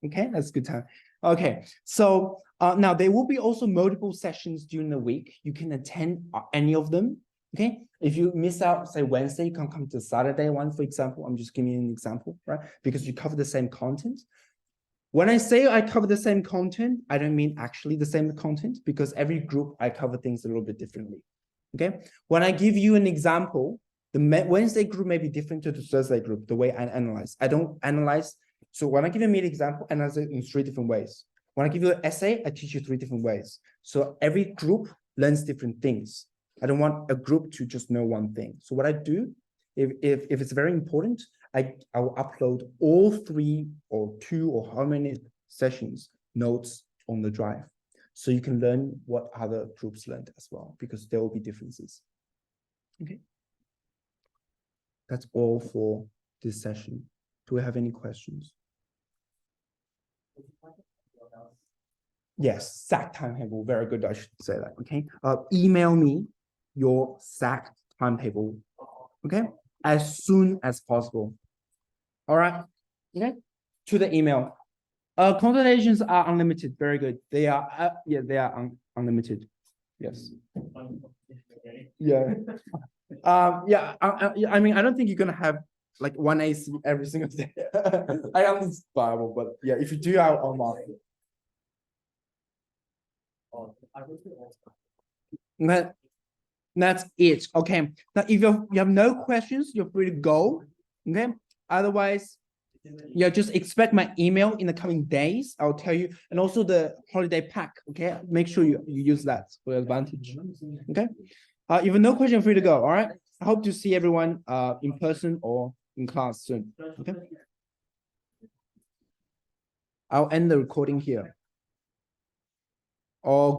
Okay, that's good time. Okay, so now there will be also multiple sessions during the week. You can attend any of them. Okay, if you miss out, say Wednesday, you can come to Saturday one, for example. I'm just giving you an example, right? Because you cover the same content. When I say I cover the same content, I don't mean actually the same content, because every group I cover things a little bit differently. Okay, when I give you an example, the Wednesday group may be different to the Thursday group, the way I analyze. I don't analyze. So when I give you a meat example, I analyze it in 3 different ways. When I give you an essay, I teach you 3 different ways. So every group learns different things. I don't want a group to just know one thing. So what I do, if it's very important, I will upload all 3 or 2 or how many sessions notes on the drive. So you can learn what other groups learned as well, because there will be differences. Okay. That's all for this session. Do we have any questions? Yes, SAC timetable. Very good. I should say that. Okay. Email me your SAC timetable. Okay. As soon as possible. All right. Okay. To the email. Consultations are unlimited. Very good. They are. They are unlimited. Yes. Yeah. I mean, I don't think you're gonna have like 1 AC every single day. I understand, but yeah, if you do, I'll mark it. That's it. Okay. Now, if you have no questions, you're free to go. Okay. Otherwise, yeah, just expect my email in the coming days. I'll tell you, and also the holiday pack. Okay. Make sure you use that for your advantage. Okay. If you have no question, free to go. All right. I hope to see everyone in person or in class soon. Okay. I'll end the recording here. Or